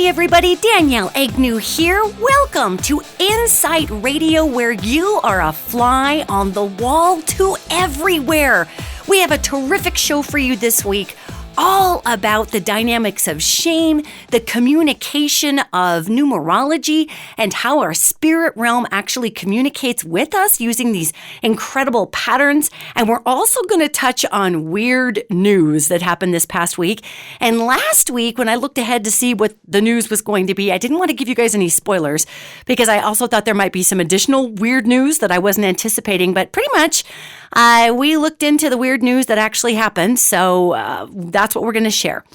Hey everybody, Danielle Egnew here. Welcome to inPsight Radio, where you are a fly on the wall to everywhere. We have a terrific show for you this week, all about the dynamics of shame, the communication of numerology, and how our spirit realm actually communicates with us using these incredible patterns. And we're also going to touch on weird news that happened this past week. And last week, when I looked ahead to see what the news was going to be, I didn't want to give you guys any spoilers because I also thought there might be some additional weird news that I wasn't anticipating. But pretty much, we looked into the weird news that actually happened. So that's what we're going to share.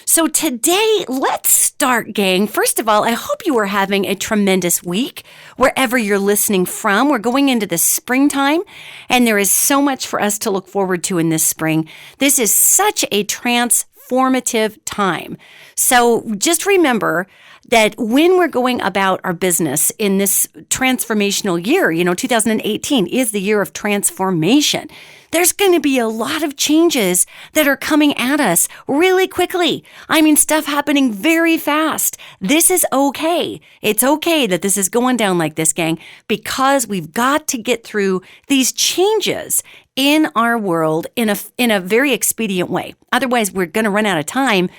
So today, let's start, gang. First of all, I hope you are having a tremendous week wherever you're listening from. We're going into the springtime, and there is so much for us to look forward to in this spring. This is such a transformative time. So just remember that when we're going about our business in this transformational year, 2018 is the year of transformation. There's going to be a lot of changes that are coming at us really quickly. I mean, stuff happening very fast. This is okay. It's okay that this is going down like this, gang, because we've got to get through these changes in our world in a very expedient way. Otherwise, we're going to run out of time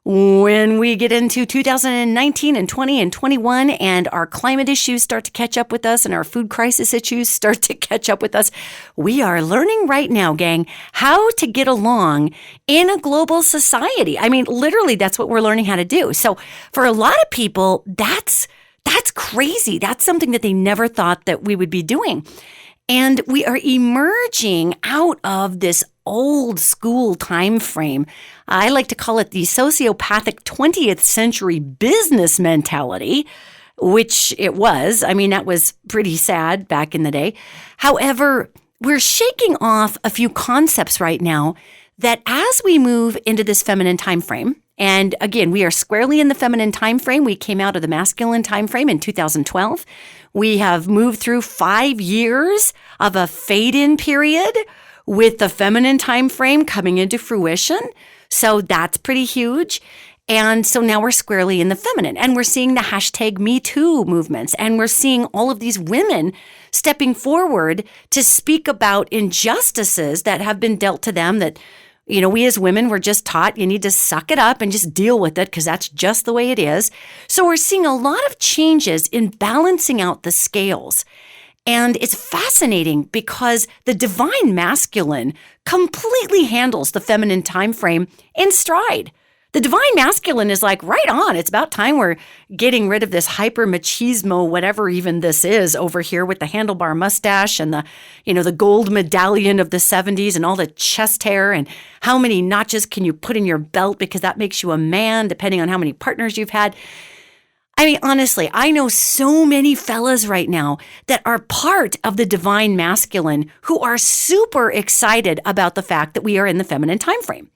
when we get into 2019 and 20 and 21 and our climate issues start to catch up with us and our food crisis issues start to catch up with us. We are learning right now, gang, how to get along in a global society. I mean, literally, that's what we're learning how to do. So for a lot of people, that's crazy. That's something that they never thought that we would be doing. And we are emerging out of this old school time frame. I like to call it the sociopathic 20th century business mentality, which it was. I mean, that was pretty sad back in the day. However, we're shaking off a few concepts right now that as we move into this feminine time frame, and again, we are squarely in the feminine time frame. We came out of the masculine time frame in 2012. We have moved through 5 years of a fade-in period with the feminine time frame coming into fruition. So that's pretty huge. And so now we're squarely in the feminine, and we're seeing the hashtag Me Too movements, and we're seeing all of these women stepping forward to speak about injustices that have been dealt to them that, we as women were just taught you need to suck it up and just deal with it because that's just the way it is. So we're seeing a lot of changes in balancing out the scales. And it's fascinating because the divine masculine completely handles the feminine time frame in stride. The divine masculine is like, right on. It's about time we're getting rid of this hyper machismo, whatever even this is over here with the handlebar mustache and the gold medallion of the 70s and all the chest hair and how many notches can you put in your belt because that makes you a man depending on how many partners you've had. I mean, honestly, I know so many fellas right now that are part of the divine masculine who are super excited about the fact that we are in the feminine time frame.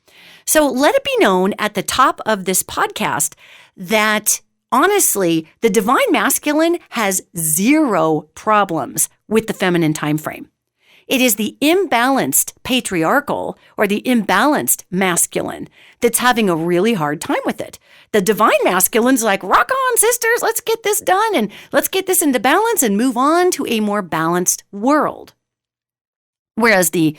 So let it be known at the top of this podcast that honestly, the divine masculine has zero problems with the feminine time frame. It is the imbalanced patriarchal or the imbalanced masculine that's having a really hard time with it. The divine masculine's like, rock on, sisters, let's get this done and let's get this into balance and move on to a more balanced world. Whereas the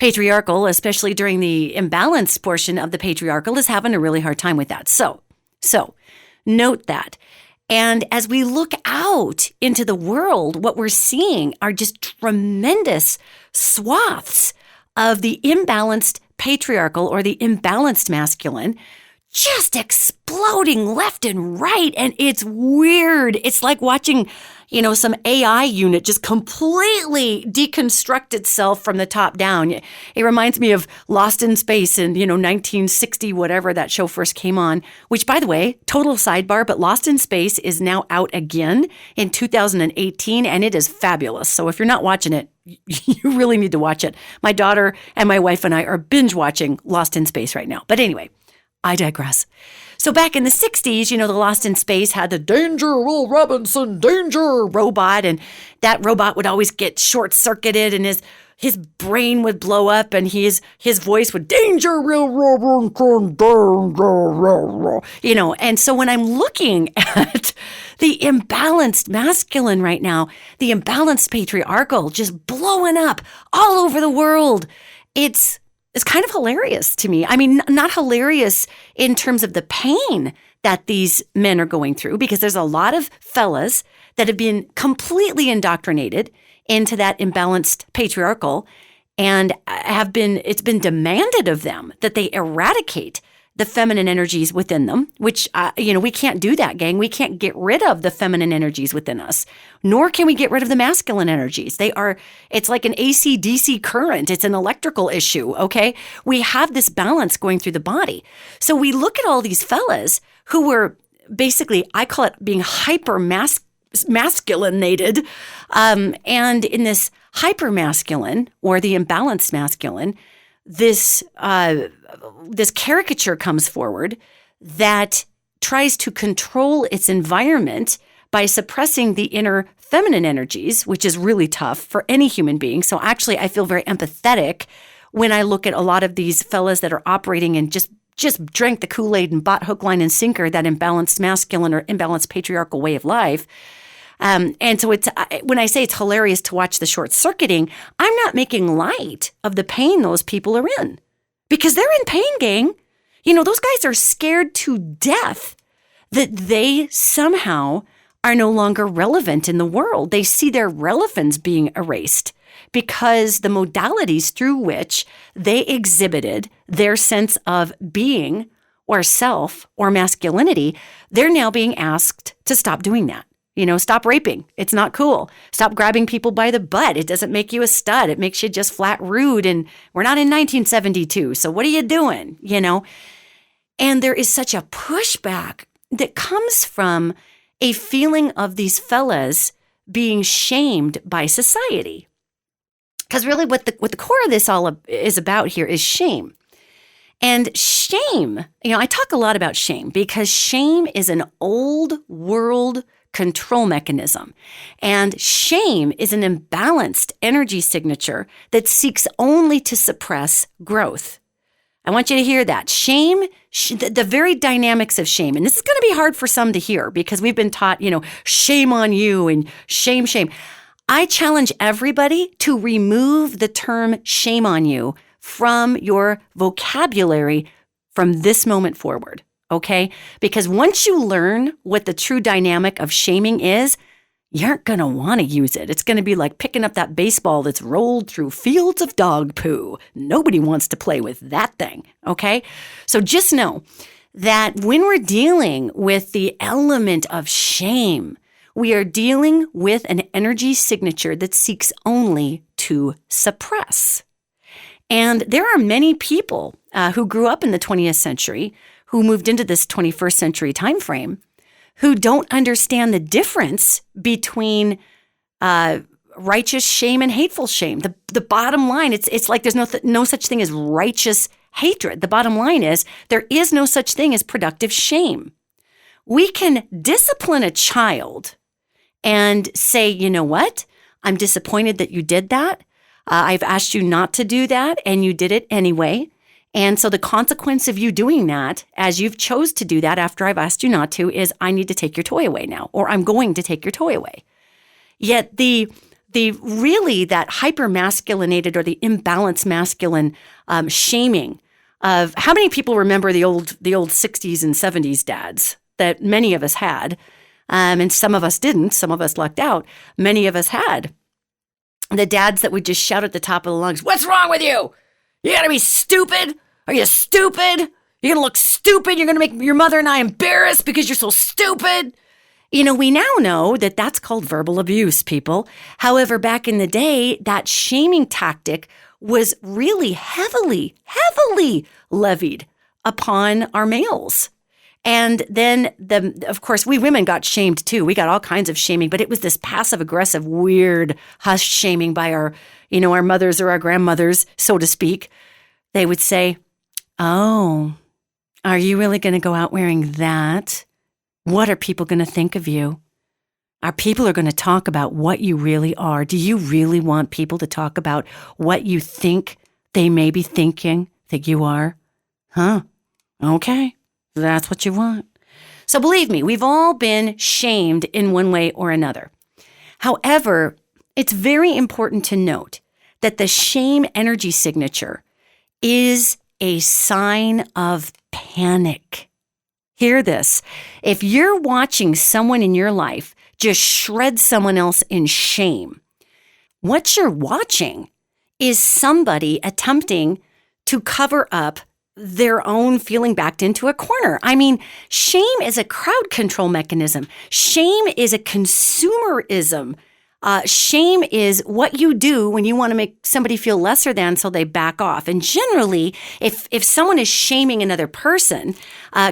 patriarchal, especially during the imbalanced portion of the patriarchal, is having a really hard time with that. So note that. And as we look out into the world, what we're seeing are just tremendous swaths of the imbalanced patriarchal or the imbalanced masculine just exploding left and right. And it's weird. It's like watching, some AI unit just completely deconstruct itself from the top down. It reminds me of Lost in Space in, 1960, whatever that show first came on, which, by the way, total sidebar, but Lost in Space is now out again in 2018, and it is fabulous. So if you're not watching it, you really need to watch it. My daughter and my wife and I are binge watching Lost in Space right now. But anyway, I digress. So back in the 60s, the Lost in Space had the Danger, Will Robinson, Danger robot, and that robot would always get short-circuited, and his his brain would blow up and his voice would danger, and so when I'm looking at the imbalanced masculine right now, the imbalanced patriarchal just blowing up all over the world, it's kind of hilarious to me. I mean, not hilarious in terms of the pain that these men are going through, because there's a lot of fellas that have been completely indoctrinated into that imbalanced patriarchal, and it's been demanded of them that they eradicate the feminine energies within them, which, we can't do that, gang. We can't get rid of the feminine energies within us, nor can we get rid of the masculine energies. It's like an AC/DC current. It's an electrical issue, okay? We have this balance going through the body. So we look at all these fellas who were basically, I call it being masculinated, and in this hyper-masculine or the imbalanced masculine, this caricature comes forward that tries to control its environment by suppressing the inner feminine energies, which is really tough for any human being. So actually, I feel very empathetic when I look at a lot of these fellas that are operating and just drank the Kool-Aid and bought hook, line, and sinker that imbalanced masculine or imbalanced patriarchal way of life. And so when I say it's hilarious to watch the short circuiting, I'm not making light of the pain those people are in, because they're in pain, gang. Those guys are scared to death that they somehow are no longer relevant in the world. They see their relevance being erased because the modalities through which they exhibited their sense of being or self or masculinity, they're now being asked to stop doing that. Stop raping. It's not cool. Stop grabbing people by the butt. It doesn't make you a stud. It makes you just flat rude. And we're not in 1972. So what are you doing? And there is such a pushback that comes from a feeling of these fellas being shamed by society. Because really what the core of this all is about here is shame. And shame, I talk a lot about shame because shame is an old world control mechanism. And shame is an imbalanced energy signature that seeks only to suppress growth. I want you to hear that. Shame, the very dynamics of shame, and this is going to be hard for some to hear because we've been taught, shame on you and shame. I challenge everybody to remove the term shame on you from your vocabulary from this moment forward. Okay? Because once you learn what the true dynamic of shaming is, you aren't going to want to use it. It's going to be like picking up that baseball that's rolled through fields of dog poo. Nobody wants to play with that thing. Okay? So just know that when we're dealing with the element of shame, we are dealing with an energy signature that seeks only to suppress. And there are many people who grew up in the 20th century who moved into this 21st century time frame, who don't understand the difference between righteous shame and hateful shame. The bottom line, it's like there's no such thing as righteous hatred. The bottom line is there is no such thing as productive shame. We can discipline a child and say, you know what? I'm disappointed that you did that. I've asked you not to do that, and you did it anyway. And so the consequence of you doing that, as you've chose to do that after I've asked you not to, is I need to take your toy away now, or I'm going to take your toy away. Yet the really that hyper-masculinated or the imbalanced masculine shaming of how many people remember the old 60s and 70s dads that many of us had, and some of us didn't, some of us lucked out, many of us had. The dads that would just shout at the top of the lungs, "What's wrong with you? You gotta be stupid? Are you stupid? You're gonna look stupid. You're gonna make your mother and I embarrassed because you're so stupid." We now know that that's called verbal abuse, people. However, back in the day, that shaming tactic was really heavily levied upon our males. And then, of course, we women got shamed too. We got all kinds of shaming, but it was this passive-aggressive, weird, hush shaming by our mothers or our grandmothers, so to speak. They would say, "Oh, are you really going to go out wearing that? What are people going to think of you? Our people are going to talk about what you really are. Do you really want people to talk about what you think they may be thinking that you are? Huh? Okay. That's what you want. So believe me, we've all been shamed in one way or another. However, it's very important to note that the shame energy signature is a sign of panic. Hear this. If you're watching someone in your life just shred someone else in shame, what you're watching is somebody attempting to cover up their own feeling backed into a corner. I mean, shame is a crowd control mechanism. Shame is a consumerism. Shame is what you do when you want to make somebody feel lesser than so they back off. And generally, if someone is shaming another person,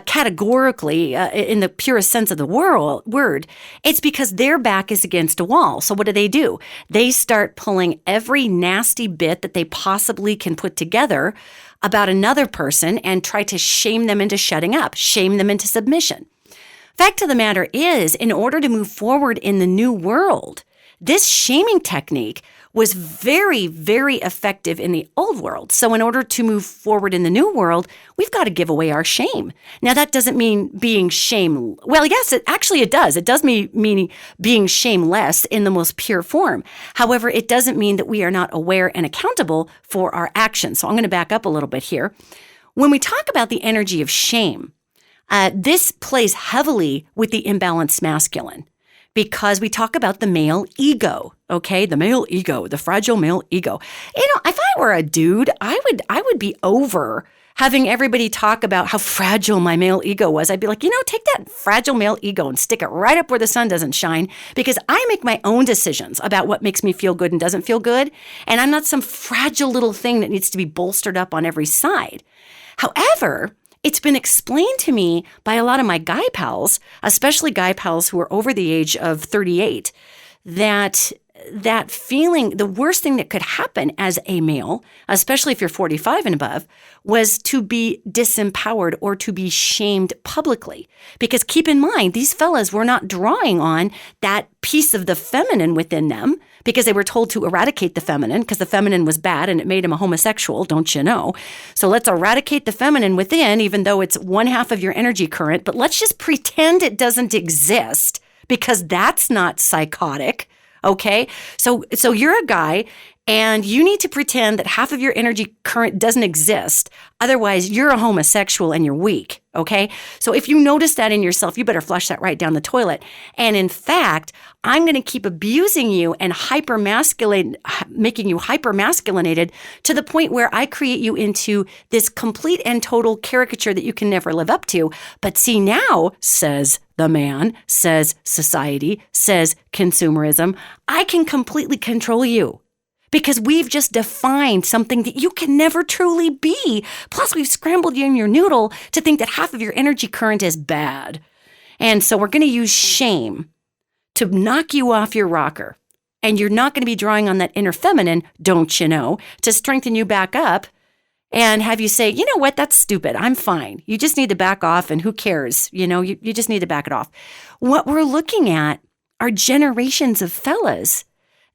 categorically, in the purest sense of the word, it's because their back is against a wall. So what do? They start pulling every nasty bit that they possibly can put together about another person and try to shame them into shutting up, shame them into submission. Fact of the matter is, in order to move forward in the new world, this shaming technique was very, very effective in the old world. So in order to move forward in the new world, we've got to give away our shame. Now, that doesn't mean being shame. Well, yes, it does. It does mean being shameless in the most pure form. However, it doesn't mean that we are not aware and accountable for our actions. So I'm going to back up a little bit here. When we talk about the energy of shame, this plays heavily with the imbalanced masculine, because we talk about the male ego, okay? The male ego, the fragile male ego. You know, if I were a dude, I would be over having everybody talk about how fragile my male ego was. I'd be like, take that fragile male ego and stick it right up where the sun doesn't shine, because I make my own decisions about what makes me feel good and doesn't feel good. And I'm not some fragile little thing that needs to be bolstered up on every side. However, it's been explained to me by a lot of my guy pals, especially guy pals who are over the age of 38, that feeling, the worst thing that could happen as a male, especially if you're 45 and above, was to be disempowered or to be shamed publicly. Because keep in mind, these fellas were not drawing on that piece of the feminine within them, because they were told to eradicate the feminine, because the feminine was bad and it made him a homosexual, don't you know? So let's eradicate the feminine within, even though it's one half of your energy current, but let's just pretend it doesn't exist, because that's not psychotic. Okay, so you're a guy and you need to pretend that half of your energy current doesn't exist. Otherwise, you're a homosexual and you're weak. Okay, so if you notice that in yourself, you better flush that right down the toilet. And in fact, I'm going to keep abusing you and making you hyper-masculinated to the point where I create you into this complete and total caricature that you can never live up to. But see, now, says the man, says society, says consumerism, I can completely control you, because we've just defined something that you can never truly be. Plus, we've scrambled you in your noodle to think that half of your energy current is bad. And so we're going to use shame to knock you off your rocker. And you're not going to be drawing on that inner feminine, don't you know, to strengthen you back up and have you say, you know what, that's stupid. I'm fine. You just need to back off, and who cares? You just need to back it off. What we're looking at are generations of fellas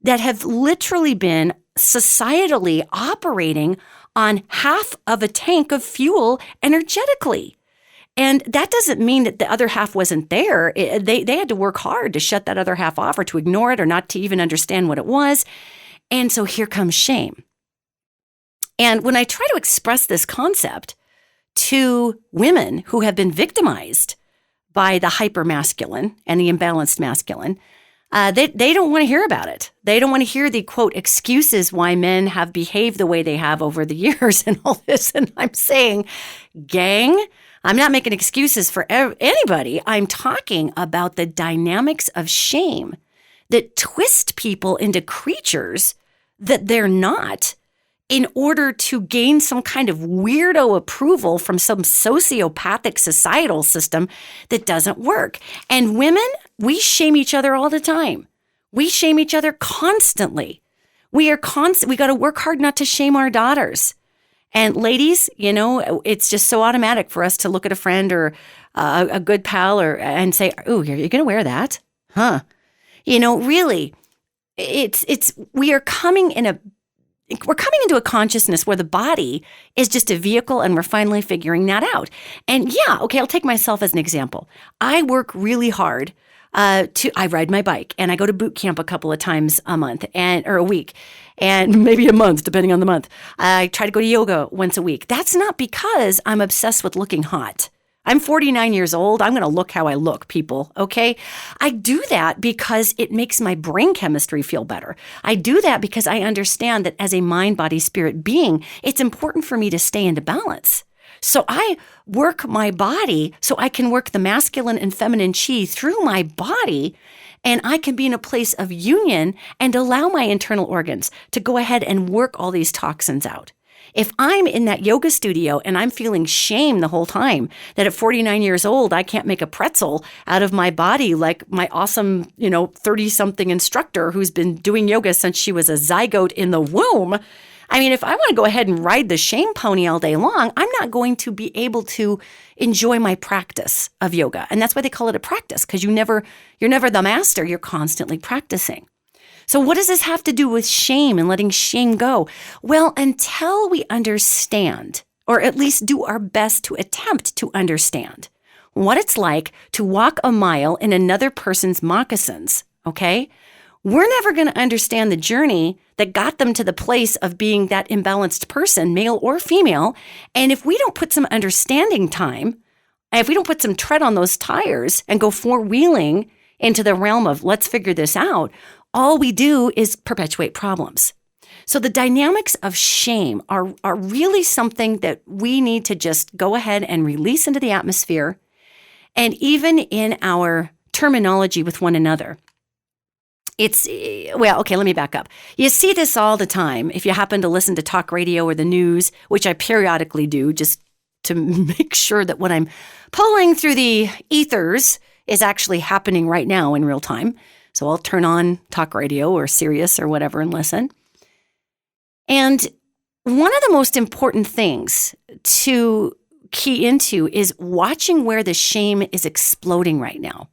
that have literally been societally operating on half of a tank of fuel energetically. And that doesn't mean that the other half wasn't there. They had to work hard to shut that other half off, or to ignore it, or not to even understand what it was. And so here comes shame. And when I try to express this concept to women who have been victimized by the hyper-masculine and the imbalanced masculine, they don't want to hear about it. They don't want to hear the, quote, excuses why men have behaved the way they have over the years and all this. And I'm saying, gang, I'm not making excuses for anybody. I'm talking about the dynamics of shame that twist people into creatures that they're not, in order to gain some kind of weirdo approval from some sociopathic societal system that doesn't work. And women, we shame each other all the time. We shame each other constantly. We got to work hard not to shame our daughters. And ladies, it's just so automatic for us to look at a friend or a good pal and say, "Ooh, you're going to wear that? Huh?" Really, we're coming into a consciousness where the body is just a vehicle and we're finally figuring that out. And yeah, okay, I'll take myself as an example. I work really hard. I ride my bike and I go to boot camp a couple of times a month or a week and maybe a month, depending on the month. I try to go to yoga once a week. That's not because I'm obsessed with looking hot. I'm 49 years old. I'm going to look how I look, people. Okay. I do that because it makes my brain chemistry feel better. I do that because I understand that as a mind, body, spirit being, it's important for me to stay into balance. So I work my body so I can work the masculine and feminine chi through my body, and I can be in a place of union and allow my internal organs to go ahead and work all these toxins out. If I'm in that yoga studio and I'm feeling shame the whole time that at 49 years old, I can't make a pretzel out of my body like my awesome, 30-something instructor who's been doing yoga since she was a zygote in the womb. I mean, if I want to go ahead and ride the shame pony all day long, I'm not going to be able to enjoy my practice of yoga. And that's why they call it a practice, because you're never the master. You're constantly practicing. So what does this have to do with shame and letting shame go? Well, until we understand, or at least do our best to attempt to understand what it's like to walk a mile in another person's moccasins, okay? We're never going to understand the journey that got them to the place of being that imbalanced person, male or female. And if we don't put some understanding time, if we don't put some tread on those tires and go four-wheeling into the realm of let's figure this out, all we do is perpetuate problems. So the dynamics of shame are really something that we need to just go ahead and release into the atmosphere, and even in our terminology with one another. Okay, let me back up. You see this all the time if you happen to listen to talk radio or the news, which I periodically do just to make sure that what I'm pulling through the ethers is actually happening right now in real time. So I'll turn on talk radio or Sirius or whatever and listen. And one of the most important things to key into is watching where the shame is exploding right now.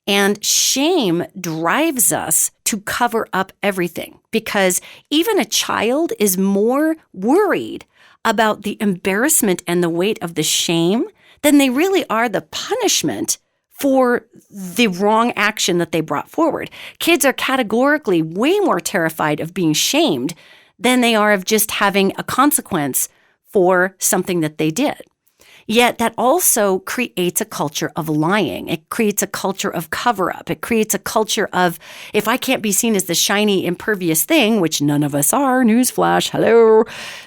And shame drives us to cover up everything because even a child is more worried about the embarrassment and the weight of the shame than they really are the punishment for the wrong action that they brought forward. Kids are categorically way more terrified of being shamed than they are of just having a consequence for something that they did. Yet that also creates a culture of lying. It creates a culture of cover-up. It creates a culture of, if I can't be seen as the shiny, impervious thing, which none of us are, newsflash, hello,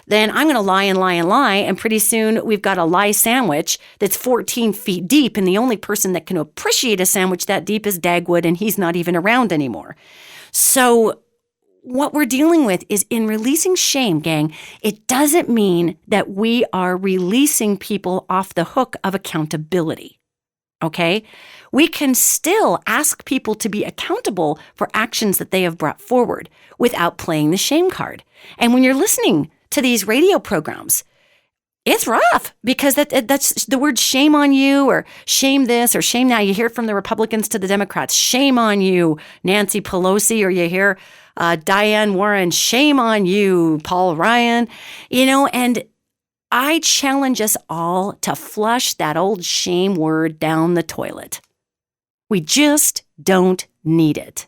then I'm going to lie and lie and lie, and pretty soon we've got a lie sandwich that's 14 feet deep, and the only person that can appreciate a sandwich that deep is Dagwood, and he's not even around anymore. So what we're dealing with is in releasing shame, gang, it doesn't mean that we are releasing people off the hook of accountability, okay? We can still ask people to be accountable for actions that they have brought forward without playing the shame card. And when you're listening to these radio programs, it's rough because that's the word shame on you or shame this or shame now. You hear it from the Republicans to the Democrats, shame on you, Nancy Pelosi, or you hear Diane Warren, shame on you, Paul Ryan, and I challenge us all to flush that old shame word down the toilet. We just don't need it.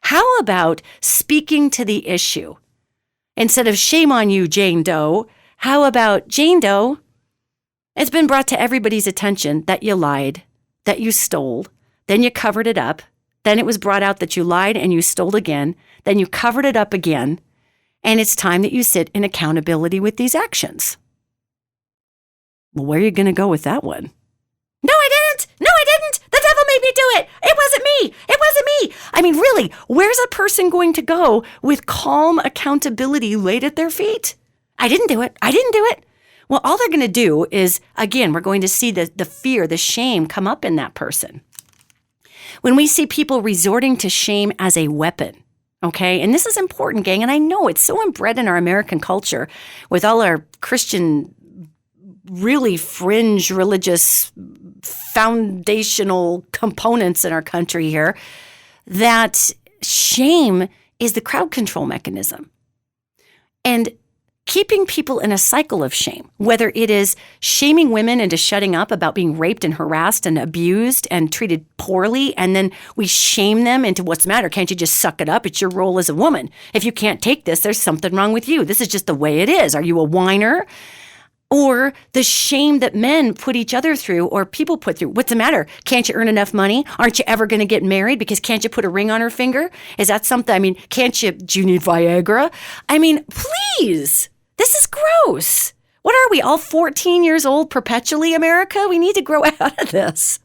How about speaking to the issue? Instead of shame on you, Jane Doe, how about Jane Doe? It's been brought to everybody's attention that you lied, that you stole, then you covered it up. Then it was brought out that you lied and you stole again. Then you covered it up again. And it's time that you sit in accountability with these actions. Well, where are you going to go with that one? No, I didn't. No, I didn't. The devil made me do it. It wasn't me. It wasn't me. I mean, really, where's a person going to go with calm accountability laid at their feet? I didn't do it. I didn't do it. Well, all they're going to do is, again, we're going to see the fear, the shame come up in that person. When we see people resorting to shame as a weapon, okay? And this is important, gang, and I know it's so inbred in our American culture with all our Christian, really fringe religious foundational components in our country here, that shame is the crowd control mechanism. And keeping people in a cycle of shame, whether it is shaming women into shutting up about being raped and harassed and abused and treated poorly, and then we shame them into what's the matter? Can't you just suck it up? It's your role as a woman. If you can't take this, there's something wrong with you. This is just the way it is. Are you a whiner? Or the shame that men put each other through or people put through. What's the matter? Can't you earn enough money? Aren't you ever going to get married because can't you put a ring on her finger? Is that something? I mean, do you need Viagra? I mean, please. This is gross. What are we, all 14 years old perpetually, America? We need to grow out of this.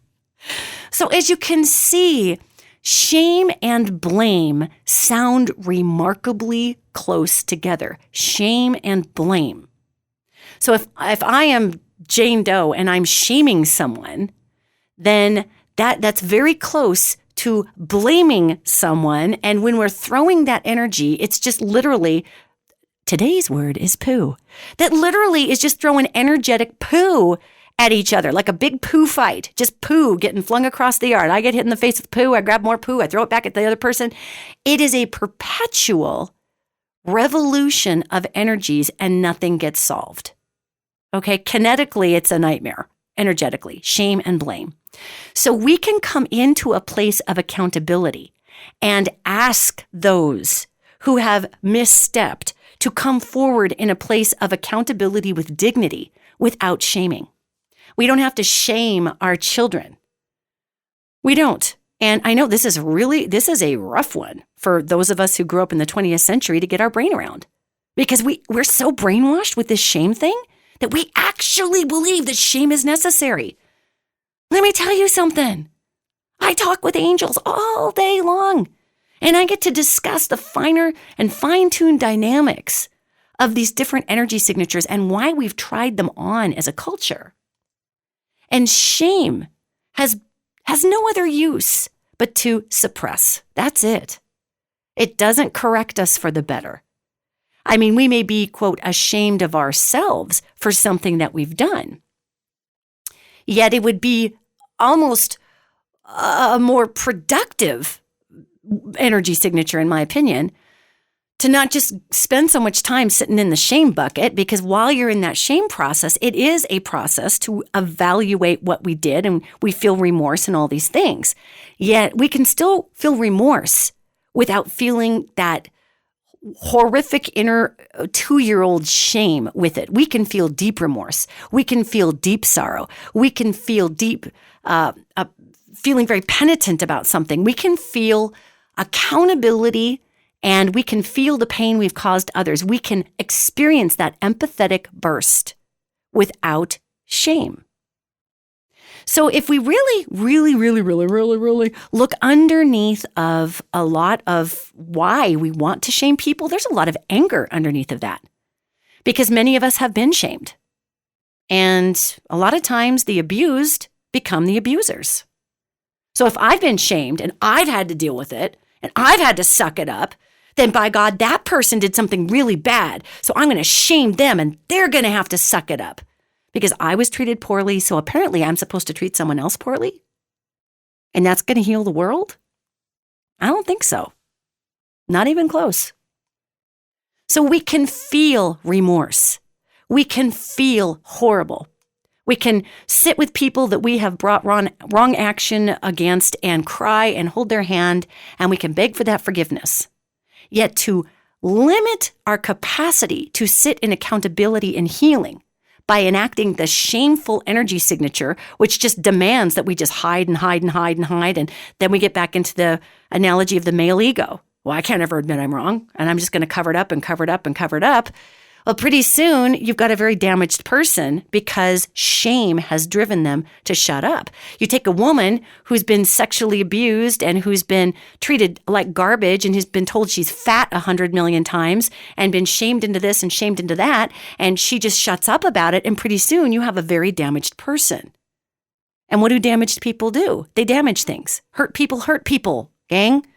So as you can see, shame and blame sound remarkably close together. Shame and blame. So if I am Jane Doe and I'm shaming someone, then that's very close to blaming someone. And when we're throwing that energy, it's just literally, today's word is poo. That literally is just throwing energetic poo at each other, like a big poo fight, just poo getting flung across the yard. I get hit in the face with poo, I grab more poo, I throw it back at the other person. It is a perpetual revolution of energies and nothing gets solved. Okay, kinetically, it's a nightmare. Energetically, shame and blame. So we can come into a place of accountability and ask those who have misstepped to come forward in a place of accountability with dignity without shaming. We don't have to shame our children. We don't. And I know this is a rough one for those of us who grew up in the 20th century to get our brain around, because we're so brainwashed with this shame thing that we actually believe that shame is necessary. Let me tell you something. I talk with angels all day long, and I get to discuss the finer and fine-tuned dynamics of these different energy signatures and why we've tried them on as a culture. And shame has no other use but to suppress. That's it. It doesn't correct us for the better. I mean, we may be, quote, ashamed of ourselves for something that we've done. Yet it would be almost a more productive energy signature, in my opinion, to not just spend so much time sitting in the shame bucket, because while you're in that shame process, it is a process to evaluate what we did, and we feel remorse and all these things. Yet we can still feel remorse without feeling that horrific inner 2-year-old shame with it. We can feel deep remorse. We can feel deep sorrow. We can feel deep, feeling very penitent about something. We can feel accountability, and we can feel the pain we've caused others. We can experience that empathetic burst without shame. So if we really look underneath of a lot of why we want to shame people, there's a lot of anger underneath of that, because many of us have been shamed. And a lot of times the abused become the abusers. So if I've been shamed and I've had to deal with it and I've had to suck it up, then by God, that person did something really bad. So I'm going to shame them and they're going to have to suck it up. Because I was treated poorly, so apparently I'm supposed to treat someone else poorly? And that's going to heal the world? I don't think so. Not even close. So we can feel remorse. We can feel horrible. We can sit with people that we have brought wrong action against and cry and hold their hand, and we can beg for that forgiveness. Yet to limit our capacity to sit in accountability and healing by enacting the shameful energy signature, which just demands that we just hide and hide and hide and hide. And then we get back into the analogy of the male ego. Well, I can't ever admit I'm wrong, and I'm just going to cover it up and cover it up and cover it up. Well, pretty soon you've got a very damaged person because shame has driven them to shut up. You take a woman who's been sexually abused and who's been treated like garbage and has been told she's fat 100 million times and been shamed into this and shamed into that, and she just shuts up about it, and pretty soon you have a very damaged person. And what do damaged people do? They damage things. Hurt people, gang.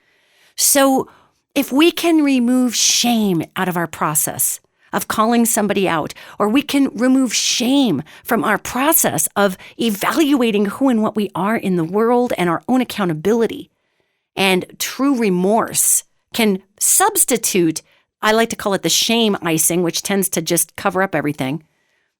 So if we can remove shame out of our process of calling somebody out, or we can remove shame from our process of evaluating who and what we are in the world and our own accountability, and true remorse can substitute, I like to call it the shame icing, which tends to just cover up everything,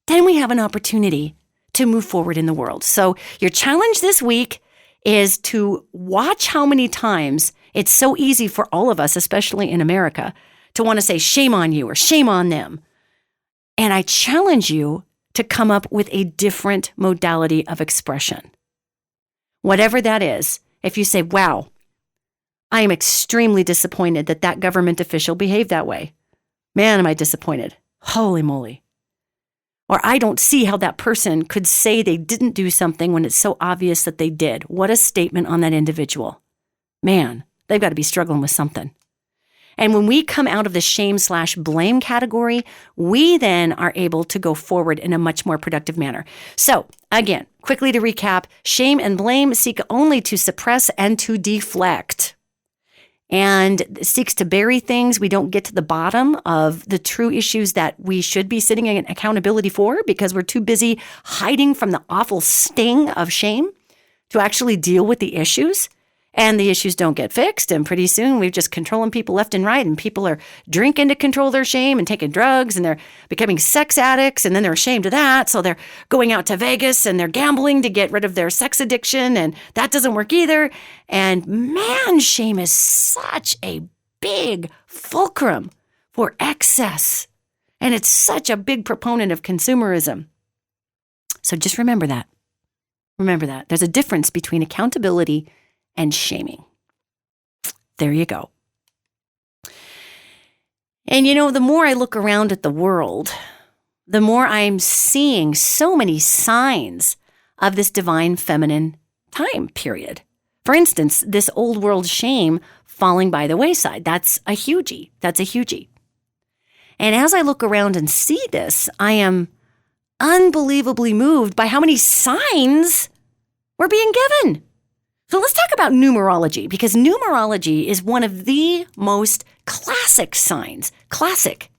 then we have an opportunity to move forward in the world. So your challenge this week is to watch how many times it's so easy for all of us, especially in America, to want to say shame on you or shame on them. And I challenge you to come up with a different modality of expression. Whatever that is, if you say, wow, I am extremely disappointed that that government official behaved that way. Man, am I disappointed. Holy moly. Or I don't see how that person could say they didn't do something when it's so obvious that they did. What a statement on that individual. Man, they've got to be struggling with something. And when we come out of the shame/blame category, we then are able to go forward in a much more productive manner. So again, quickly to recap, shame and blame seek only to suppress and to deflect. And seeks to bury things. We don't get to the bottom of the true issues that we should be sitting in accountability for because we're too busy hiding from the awful sting of shame to actually deal with the issues. And the issues don't get fixed. And pretty soon we're just controlling people left and right. And people are drinking to control their shame and taking drugs. And they're becoming sex addicts. And then they're ashamed of that. So they're going out to Vegas and they're gambling to get rid of their sex addiction. And that doesn't work either. And man, shame is such a big fulcrum for excess. And it's such a big proponent of consumerism. So just remember that. Remember that. There's a difference between accountability and shaming. There you go. And the more I look around at the world, the more I'm seeing so many signs of this divine feminine time period. For instance, this old world shame falling by the wayside. That's a hugie. And as I look around and see this, I am unbelievably moved by how many signs we're being given. So let's talk about numerology, because numerology is one of the most classic signs, classic,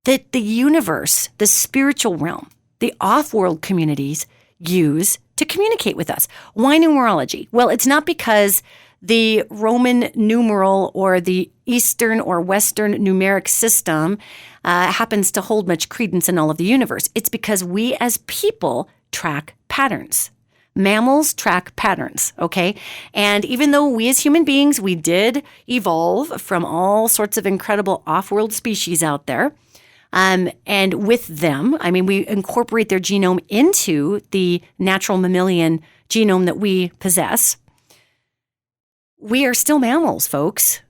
that the universe, the spiritual realm, the off-world communities use to communicate with us. Why numerology? Well, it's not because the Roman numeral or the Eastern or Western numeric system happens to hold much credence in all of the universe. It's because we as people track patterns. Mammals track patterns, okay? And even though we as human beings, we did evolve from all sorts of incredible off-world species out there, and with them, we incorporate their genome into the natural mammalian genome that we possess. We are still mammals, folks.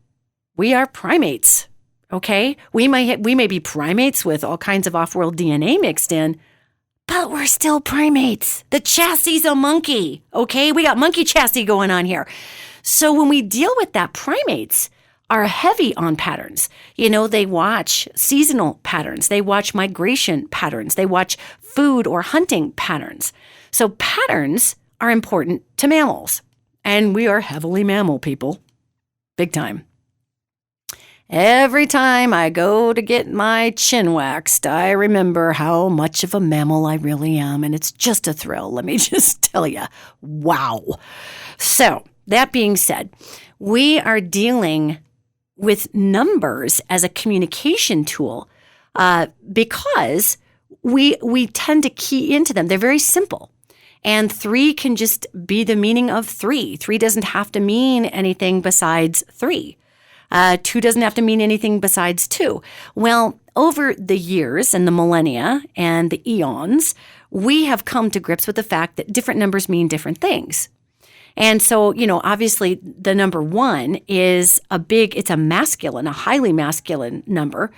We are primates, okay? We may be primates with all kinds of off-world DNA mixed in, but we're still primates. The chassis is a monkey, okay? We got monkey chassis going on here. So when we deal with that, primates are heavy on patterns. They watch seasonal patterns. They watch migration patterns. They watch food or hunting patterns. So patterns are important to mammals. And we are heavily mammal people. Big time. Every time I go to get my chin waxed, I remember how much of a mammal I really am, and it's just a thrill. Let me just tell you, wow. So that being said, we are dealing with numbers as a communication tool because we tend to key into them. They're very simple. And 3 can just be the meaning of 3. 3 doesn't have to mean anything besides 3. 2 doesn't have to mean anything besides 2. Well, over the years and the millennia and the eons, we have come to grips with the fact that different numbers mean different things. And so, obviously the number 1 is it's a masculine, a highly masculine number.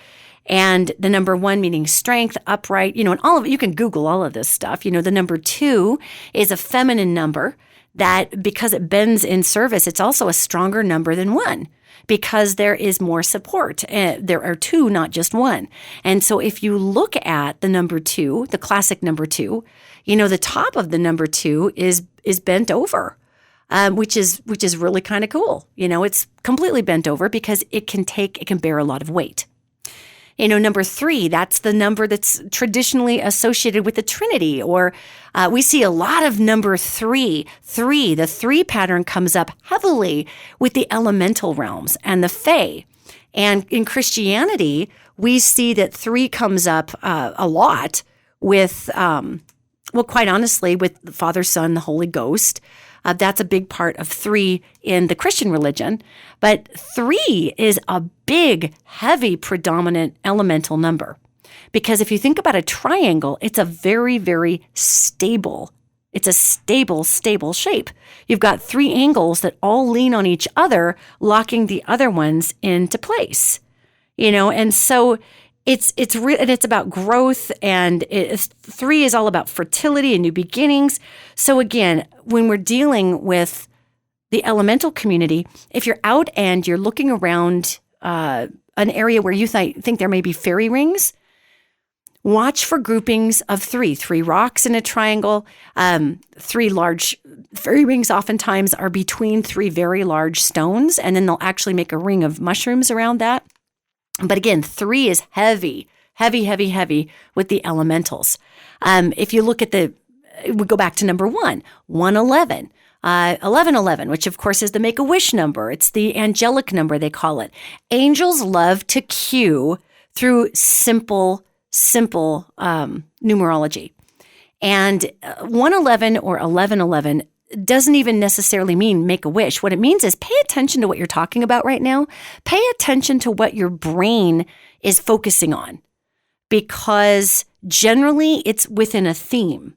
And the number 1 meaning strength, upright, and all of it, you can Google all of this stuff. The number 2 is a feminine number that because it bends in service, it's also a stronger number than 1. Because there is more support. There are 2, not just 1. And so if you look at the number 2, the classic number 2, the top of the number 2 is bent over, which is really kind of cool. It's completely bent over because it can bear a lot of weight. Number 3, that's the number that's traditionally associated with the Trinity, or we see a lot of number 3. The 3 pattern comes up heavily with the elemental realms and the Fae. And in Christianity, we see that 3 comes up a lot with, quite honestly, with the Father, Son, the Holy Ghost. That's a big part of 3 in the Christian religion. But 3 is a big, heavy, predominant elemental number. Because if you think about a triangle, it's a very, very stable. It's a stable stable You've got 3 angles that all lean on each other, locking the other ones into place. And so it's about growth, and 3 is all about fertility and new beginnings. So again, when we're dealing with the elemental community, if you're out and you're looking around an area where you think there may be fairy rings, watch for groupings of 3 rocks in a triangle. 3 large fairy rings oftentimes are between 3 very large stones, and then they'll actually make a ring of mushrooms around that. But again, 3 is heavy with the elementals. If you look at we go back to number 1, 111, 1111, which of course is the Make-A-Wish number. It's the angelic number, they call it. Angels love to cue through simple numerology. And 111 or 1111 doesn't even necessarily mean make a wish. What it means is pay attention to what you're talking about right now. Pay attention to what your brain is focusing on, because generally it's within a theme.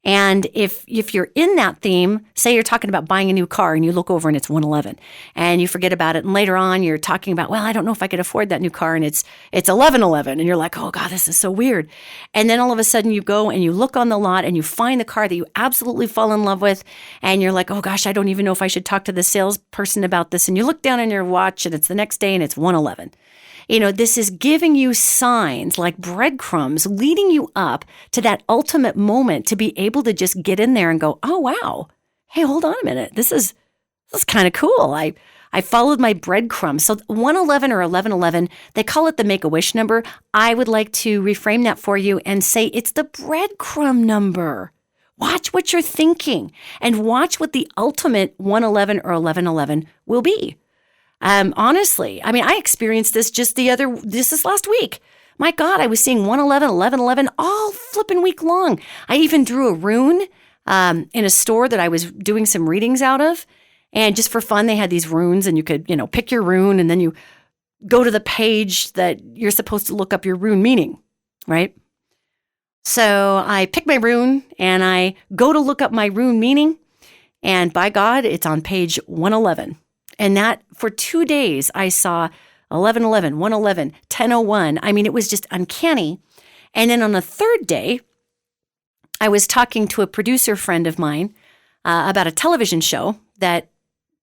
And if you're in that theme, say you're talking about buying a new car and you look over and it's 111 and you forget about it. And later on you're talking about, well, I don't know if I could afford that new car, and it's 1111, and you're like, oh God, this is so weird. And then all of a sudden you go and you look on the lot and you find the car that you absolutely fall in love with. And you're like, oh gosh, I don't even know if I should talk to the salesperson about this. And you look down on your watch and it's the next day and it's 111. This is giving you signs like breadcrumbs, leading you up to that ultimate moment to be able to just get in there and go, oh, wow. Hey, hold on a minute. This is kind of cool. I followed my breadcrumbs. So 111 or 1111, they call it the Make-A-Wish number. I would like to reframe that for you and say it's the breadcrumb number. Watch what you're thinking and watch what the ultimate 111 or 1111 will be. Honestly, I experienced this this last week. My God, I was seeing 111, 1111 all flipping week long. I even drew a rune in a store that I was doing some readings out of. And just for fun, they had these runes, and you could, pick your rune, and then you go to the page that you're supposed to look up your rune meaning, right? So I pick my rune and I go to look up my rune meaning. And by God, it's on page 111. And that for 2 days, I saw 1111, 111, 1001. It was just uncanny. And then on the 3rd day, I was talking to a producer friend of mine about a television show that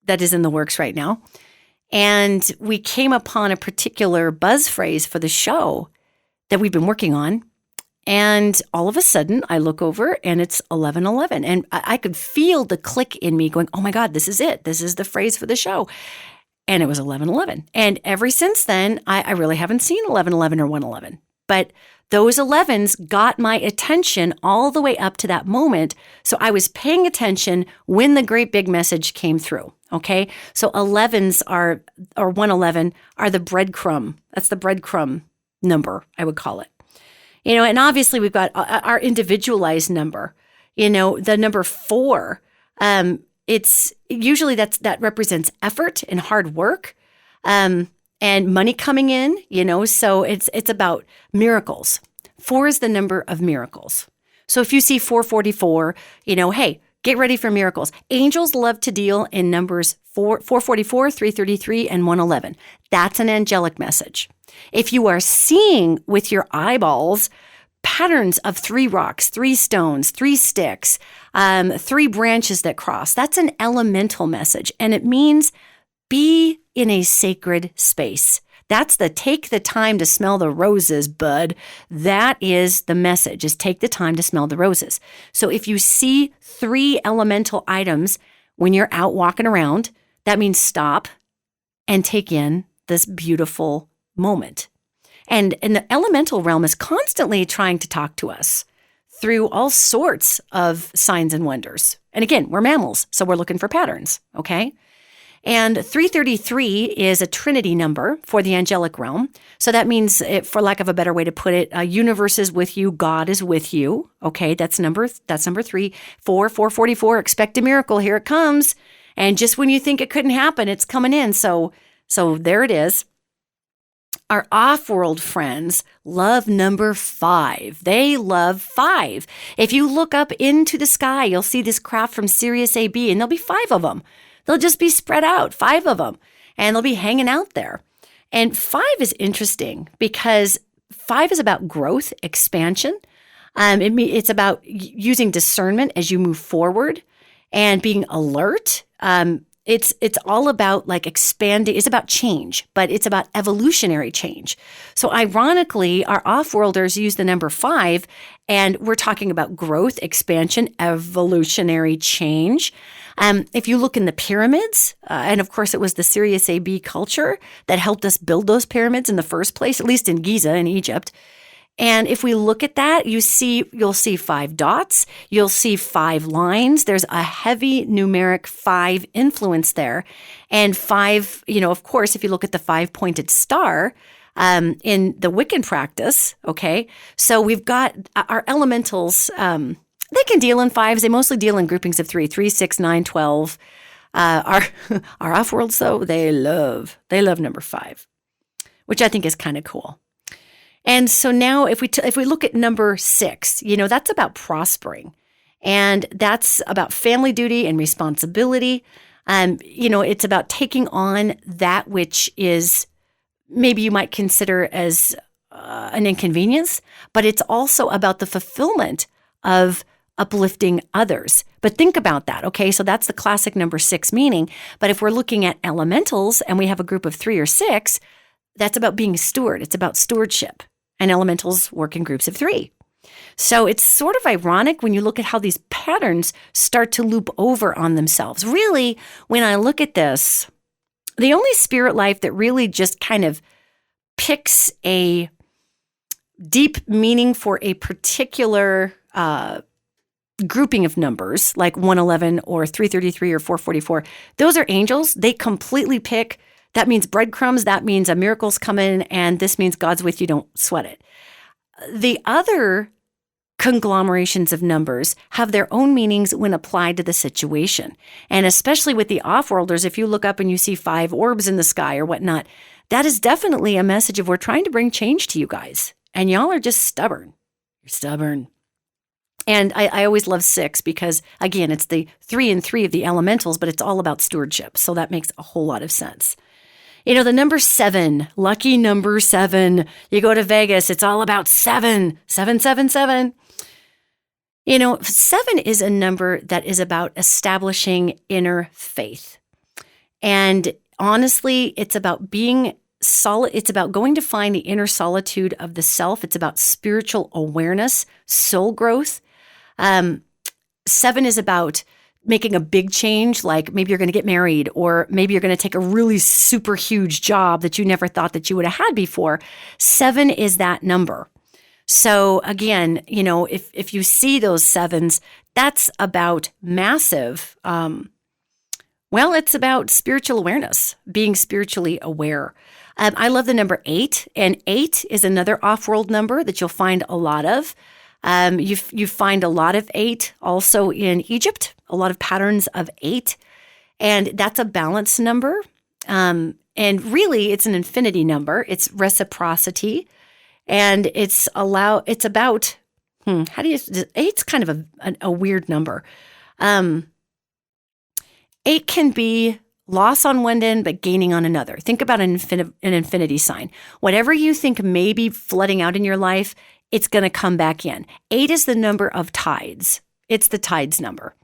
is in the works right now. And we came upon a particular buzz phrase for the show that we've been working on. And all of a sudden, I look over and it's 1111. And I could feel the click in me going, oh my God, this is it. This is the phrase for the show. And it was 1111. And ever since then, I really haven't seen 1111 or 111. But those 11s got my attention all the way up to that moment. So I was paying attention when the great big message came through. Okay. So 11s or 111 are the breadcrumb. That's the breadcrumb number, I would call it. And obviously we've got our individualized number, the number 4. It's usually that represents effort and hard work, and money coming in, so it's about miracles. 4 is the number of miracles. So if you see 444, hey, get ready for miracles. Angels love to deal in numbers 444, 333, and 111. That's an angelic message. If you are seeing with your eyeballs patterns of 3 rocks, 3 stones, 3 sticks, 3 branches that cross, that's an elemental message. And it means be in a sacred space. That's take the time to smell the roses, bud. That is the message, is take the time to smell the roses. So if you see 3 elemental items when you're out walking around, that means stop and take in this beautiful moment. And the elemental realm is constantly trying to talk to us through all sorts of signs and wonders. And again, we're mammals, so we're looking for patterns, okay? And 333 is a trinity number for the angelic realm. So that means, for lack of a better way to put it, universe is with you, God is with you. Okay, that's number 3. 444, expect a miracle, here it comes. And just when you think it couldn't happen, it's coming in. So there it is. Our off-world friends love number 5. They love 5. If you look up into the sky, you'll see this craft from Sirius AB, and there'll be 5 of them. They'll just be spread out, 5 of them, and they'll be hanging out there. And 5 is interesting because 5 is about growth, expansion. It's about using discernment as you move forward and being alert. It's all about like expanding. It's about change, but it's about evolutionary change. So ironically, our off-worlders use the number 5, and we're talking about growth, expansion, evolutionary change. If you look in the pyramids, and of course it was the Sirius AB culture that helped us build those pyramids in the first place, at least in Giza in Egypt. And if we look at that, you'll see 5 dots, you'll see 5 lines. There's a heavy numeric 5 influence there. And 5, of course, if you look at the 5-pointed star, in the Wiccan practice, okay, so we've got our elementals, they can deal in 5s. They mostly deal in groupings of 3, 6, 9, 12. Our off-worlds, though, they love number 5, which I think is kind of cool. And so now if we look at number 6, that's about prospering. And that's about family duty and responsibility. It's about taking on that which is maybe you might consider as an inconvenience, but it's also about the fulfillment of uplifting others. But think about that, okay? So that's the classic number 6 meaning. But if we're looking at elementals and we have a group of 3 or 6, that's about being a steward. It's about stewardship. And elementals work in groups of 3. So it's sort of ironic when you look at how these patterns start to loop over on themselves. Really, when I look at this, the only spirit life that really just kind of picks a deep meaning for a particular grouping of numbers, like 111 or 333 or 444, those are angels. They completely pick. That means breadcrumbs. That means a miracle's coming, and this means God's with you. Don't sweat it. The other conglomerations of numbers have their own meanings when applied to the situation. And especially with the off-worlders, if you look up and you see 5 orbs in the sky or whatnot, that is definitely a message of we're trying to bring change to you guys. And y'all are just stubborn. You're stubborn. And I always love 6 because, again, it's the 3 and 3 of the elementals, but it's all about stewardship. So that makes a whole lot of sense. The number 7, lucky number 7. You go to Vegas, it's all about 7, 777. 7 is a number that is about establishing inner faith. And honestly, it's about being solid. It's about going to find the inner solitude of the self. It's about spiritual awareness, soul growth. 7 is about making a big change, like maybe you're going to get married, or maybe you're going to take a really super huge job that you never thought that you would have had before. 7 is that number. So again, if you see those 7s, that's about massive, it's about spiritual awareness, being spiritually aware. I love the number 8, and 8 is another off-world number that you'll find a lot of. You find a lot of 8 also in Egypt, a lot of patterns of 8, and that's a balance number. And really, it's an infinity number. It's reciprocity, and it's about, eight's kind of a weird number. 8 can be loss on one end, but gaining on another. Think about an infinity sign. Whatever you think may be flooding out in your life, it's going to come back in. 8 is the number of tides. It's the tides number.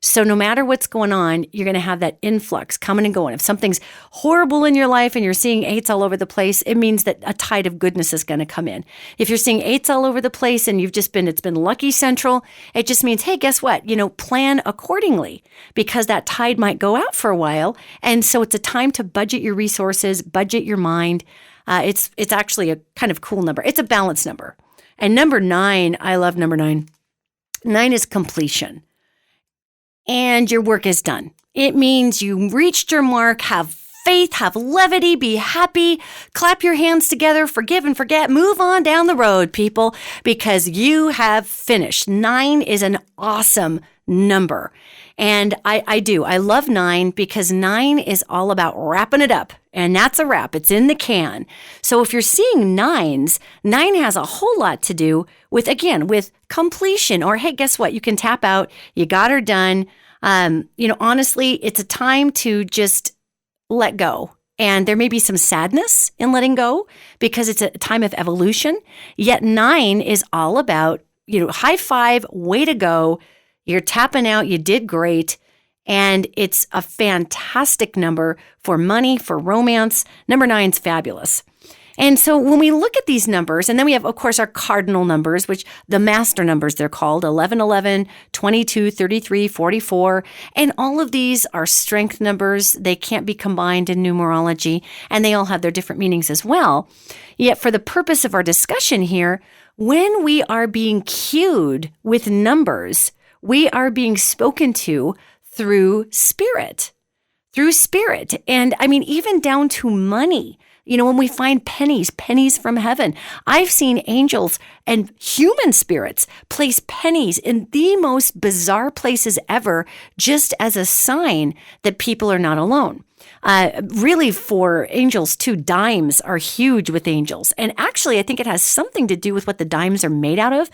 So no matter what's going on, you're going to have that influx coming and going. If something's horrible in your life and you're seeing 8s all over the place, it means that a tide of goodness is going to come in. If you're seeing 8s all over the place and it's been lucky central, it just means, hey, guess what? Plan accordingly, because that tide might go out for a while. And so it's a time to budget your resources, budget your mind, It's actually a kind of cool number. It's a balanced number. And number 9, I love number 9. 9 is completion. And your work is done. It means you reached your mark, have faith, have levity, be happy, clap your hands together, forgive and forget, move on down the road, people, because you have finished. 9 is an awesome number. And I do. I love 9 because 9 is all about wrapping it up. And that's a wrap. It's in the can. So if you're seeing 9s, 9 has a whole lot to do with, again, with completion. Or, hey, guess what? You can tap out. You got her done. Honestly, it's a time to just let go. And there may be some sadness in letting go because it's a time of evolution. Yet 9 is all about, high five, way to go. You're tapping out. You did great. And it's a fantastic number for money, for romance. Number 9's fabulous. And so when we look at these numbers, and then we have, of course, our cardinal numbers, which the master numbers, they're called 11, 11, 22, 33, 44. And all of these are strength numbers. They can't be combined in numerology, and they all have their different meanings as well. Yet for the purpose of our discussion here, when we are being cued with numbers, we are being spoken to through spirit. And I mean, even down to money. When we find pennies from heaven, I've seen angels and human spirits place pennies in the most bizarre places ever, just as a sign that people are not alone. Really, for angels too, dimes are huge with angels. And actually, I think it has something to do with what the dimes are made out of.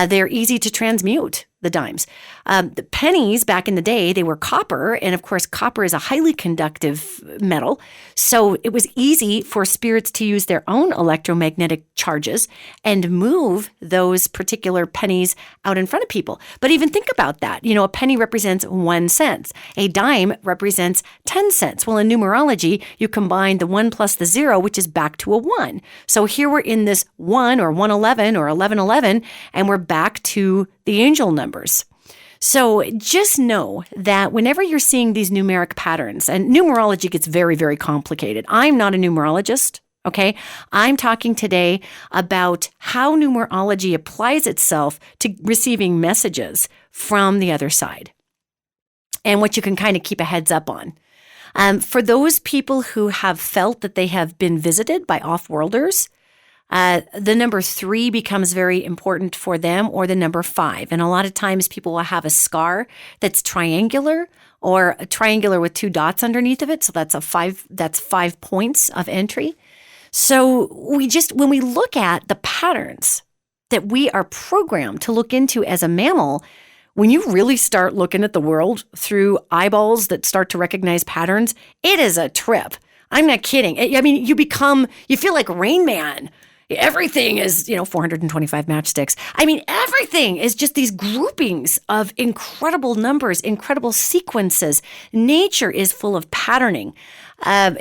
They're easy to transmute, the dimes. The pennies back in the day, they were copper. And of course, copper is a highly conductive metal. So it was easy for spirits to use their own electromagnetic charges and move those particular pennies out in front of people. But even think about that. A penny represents 1 cent. A dime represents 10 cents. Well, in numerology, you combine the 1 plus the 0, which is back to a 1. So here we're in this 1 or 111 or 1111, and we're back to the angel numbers. So just know that whenever you're seeing these numeric patterns, and numerology gets very, very complicated. I'm not a numerologist, okay? I'm talking today about how numerology applies itself to receiving messages from the other side and what you can kind of keep a heads up on. For those people who have felt that they have been visited by off-worlders, the number 3 becomes very important for them, or the number 5. And a lot of times people will have a scar that's triangular, or a triangular with 2 dots underneath of it. So that's 5 points of entry. So when we look at the patterns that we are programmed to look into as a mammal, when you really start looking at the world through eyeballs that start to recognize patterns, it is a trip. I'm not kidding. I mean, you feel like Rain Man. Everything is, 425 matchsticks. I mean, everything is just these groupings of incredible numbers, incredible sequences. Nature is full of patterning. I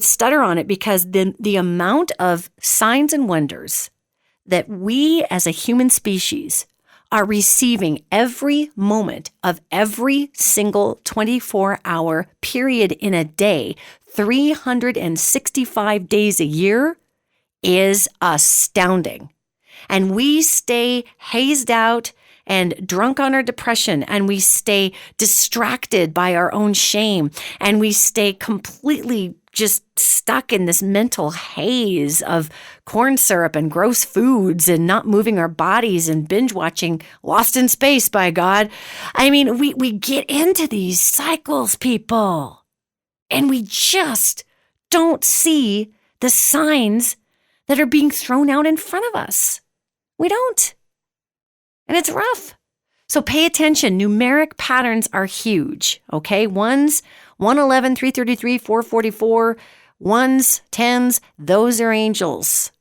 stutter on it because the amount of signs and wonders that we as a human species are receiving every moment of every single 24-hour period in a day, 365 days a year, is astounding. And we stay hazed out and drunk on our depression, and we stay distracted by our own shame, and we stay completely just stuck in this mental haze of corn syrup and gross foods and not moving our bodies and binge watching Lost in Space, by God. I mean, we get into these cycles, people, and we just don't see the signs that are being thrown out in front of us. We don't. And it's rough. So pay attention. Numeric patterns are huge, okay? 1s, 111, 333, 444, 1s, 10s, those are angels,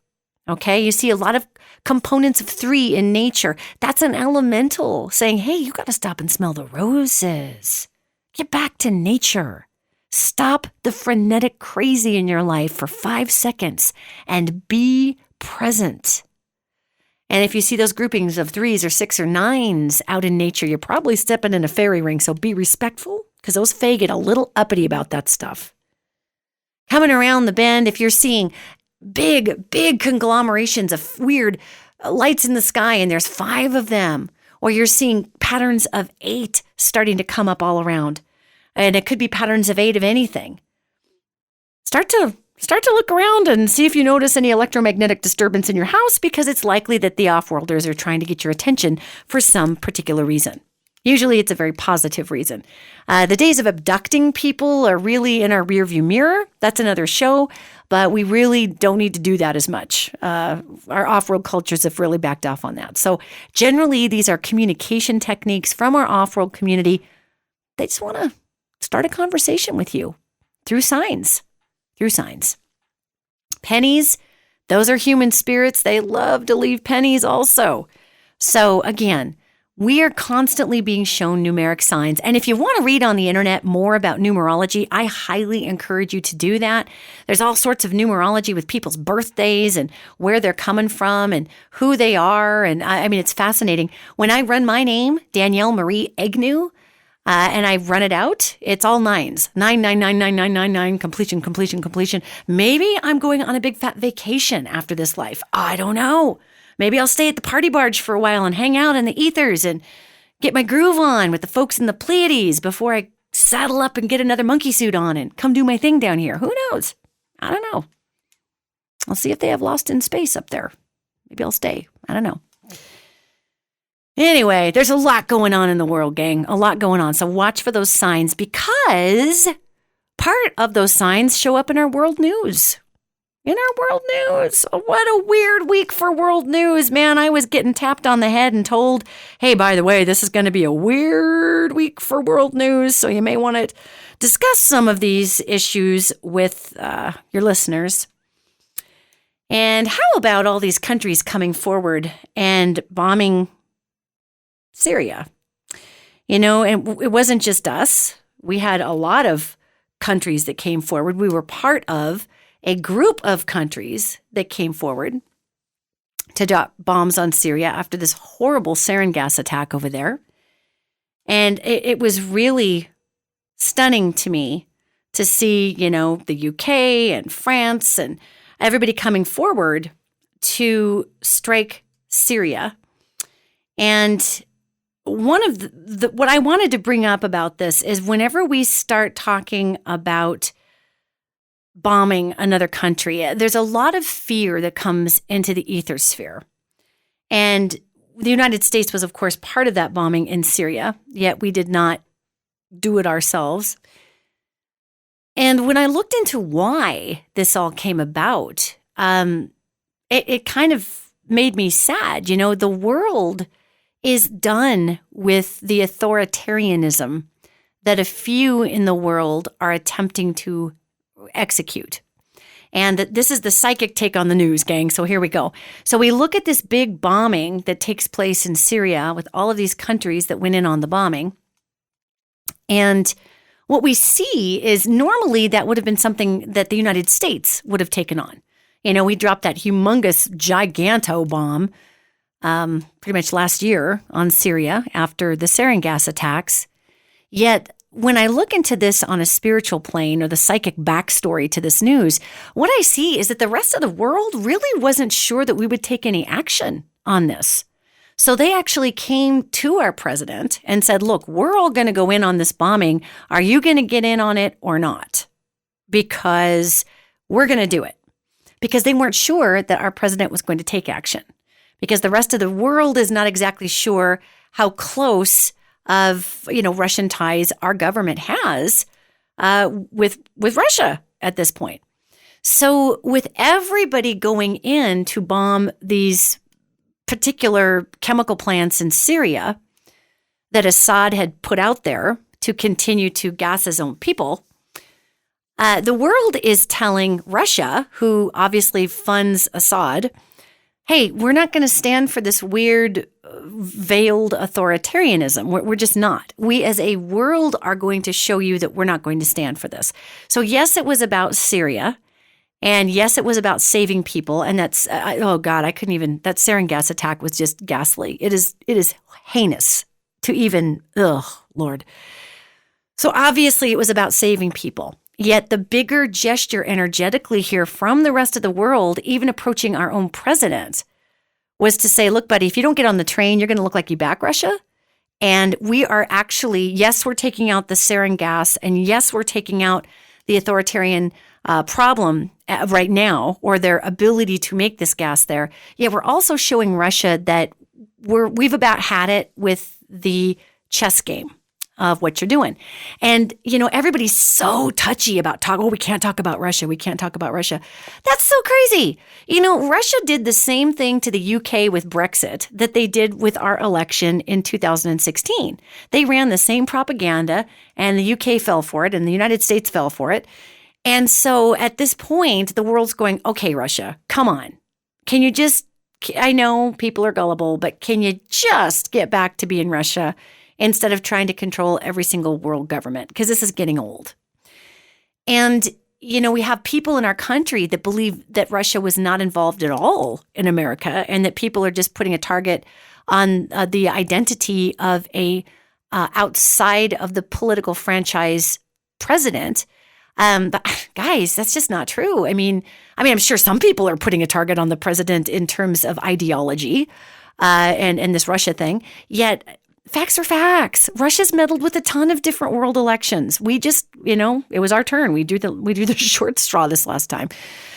okay? You see a lot of components of 3 in nature. That's an elemental saying, hey, you got to stop and smell the roses. Get back to nature. Stop the frenetic crazy in your life for 5 seconds and be present. And if you see those groupings of 3s or 6 or 9s out in nature, you're probably stepping in a fairy ring. So be respectful, because those fae get a little uppity about that stuff. Coming around the bend, if you're seeing big conglomerations of weird lights in the sky and there's 5 of them, or you're seeing patterns of 8 starting to come up all around, and it could be patterns of 8 of anything. Start to look around and see if you notice any electromagnetic disturbance in your house, because it's likely that the off-worlders are trying to get your attention for some particular reason. Usually it's a very positive reason. The days of abducting people are really in our rearview mirror. That's another show, but we really don't need to do that as much. Our off-world cultures have really backed off on that. So generally, these are communication techniques from our off-world community. They just want to start a conversation with you through signs. Pennies, those are human spirits. They love to leave pennies also. So again, we are constantly being shown numeric signs. And if you want to read on the internet more about numerology, I highly encourage you to do that. There's all sorts of numerology with people's birthdays and where they're coming from and who they are. And I mean, it's fascinating. When I run my name, Danielle Marie Egnew, and I run it out, it's all 9s. 9, completion. Maybe I'm going on a big fat vacation after this life. I don't know. Maybe I'll stay at the party barge for a while and hang out in the ethers and get my groove on with the folks in the Pleiades before I saddle up and get another monkey suit on and come do my thing down here. Who knows? I don't know. I'll see if they have Lost in Space up there. Maybe I'll stay. I don't know. Anyway, there's a lot going on in the world, gang. A lot going on. So watch for those signs, because part of those signs show up in our world news. What a weird week for world news, man. I was getting tapped on the head and told, hey, by the way, this is going to be a weird week for world news, so you may want to discuss some of these issues with your listeners. And how about all these countries coming forward and bombing Syria? And it wasn't just us. We had a lot of countries that came forward. We were part of a group of countries that came forward to drop bombs on Syria after this horrible sarin gas attack over there. And it was really stunning to me to see, the UK and France and everybody coming forward to strike Syria. And one of what I wanted to bring up about this is whenever we start talking about bombing another country, there's a lot of fear that comes into the ether sphere. And the United States was, of course, part of that bombing in Syria, yet we did not do it ourselves. And when I looked into why this all came about, it kind of made me sad. The world is done with the authoritarianism that a few in the world are attempting to execute. And that this is the psychic take on the news, gang. So here we go. So we look at this big bombing that takes place in Syria with all of these countries that went in on the bombing. And what we see is normally that would have been something that the United States would have taken on. We dropped that humongous giganto bomb pretty much last year on Syria after the sarin gas attacks. Yet when I look into this on a spiritual plane or the psychic backstory to this news, what I see is that the rest of the world really wasn't sure that we would take any action on this. So they actually came to our president and said, look, we're all going to go in on this bombing. Are you going to get in on it or not? Because we're going to do it. Because they weren't sure that our president was going to take action. Because the rest of the world is not exactly sure how close of, Russian ties our government has with Russia at this point. So with everybody going in to bomb these particular chemical plants in Syria that Assad had put out there to continue to gas his own people, the world is telling Russia, who obviously funds Assad, hey, we're not going to stand for this weird veiled authoritarianism. We're just not. We as a world are going to show you that we're not going to stand for this. So yes, it was about Syria. And yes, it was about saving people. And that's, oh God, I couldn't even, that sarin gas attack was just ghastly. It is heinous to even, Lord. So obviously it was about saving people. Yet the bigger gesture energetically here from the rest of the world, even approaching our own president, was to say, look, buddy, if you don't get on the train, you're going to look like you back Russia. And we are actually, yes, we're taking out the sarin gas, and yes, we're taking out the authoritarian problem right now, or their ability to make this gas there. Yet we're also showing Russia that we've about had it with the chess game of what you're doing. And, everybody's so touchy about we can't talk about Russia. We can't talk about Russia. That's so crazy. Russia did the same thing to the UK with Brexit that they did with our election in 2016. They ran the same propaganda, and the UK fell for it, and the United States fell for it. And so at this point, the world's going, okay, Russia, come on. Can you I know people are gullible, but can you just get back to being Russia instead of trying to control every single world government? Because this is getting old. And, we have people in our country that believe that Russia was not involved at all in America, and that people are just putting a target on the identity of a outside of the political franchise president. But guys, that's just not true. I mean, I'm sure some people are putting a target on the president in terms of ideology and this Russia thing. Yet facts are facts. Russia's meddled with a ton of different world elections. We just, it was our turn. We do the short straw this last time.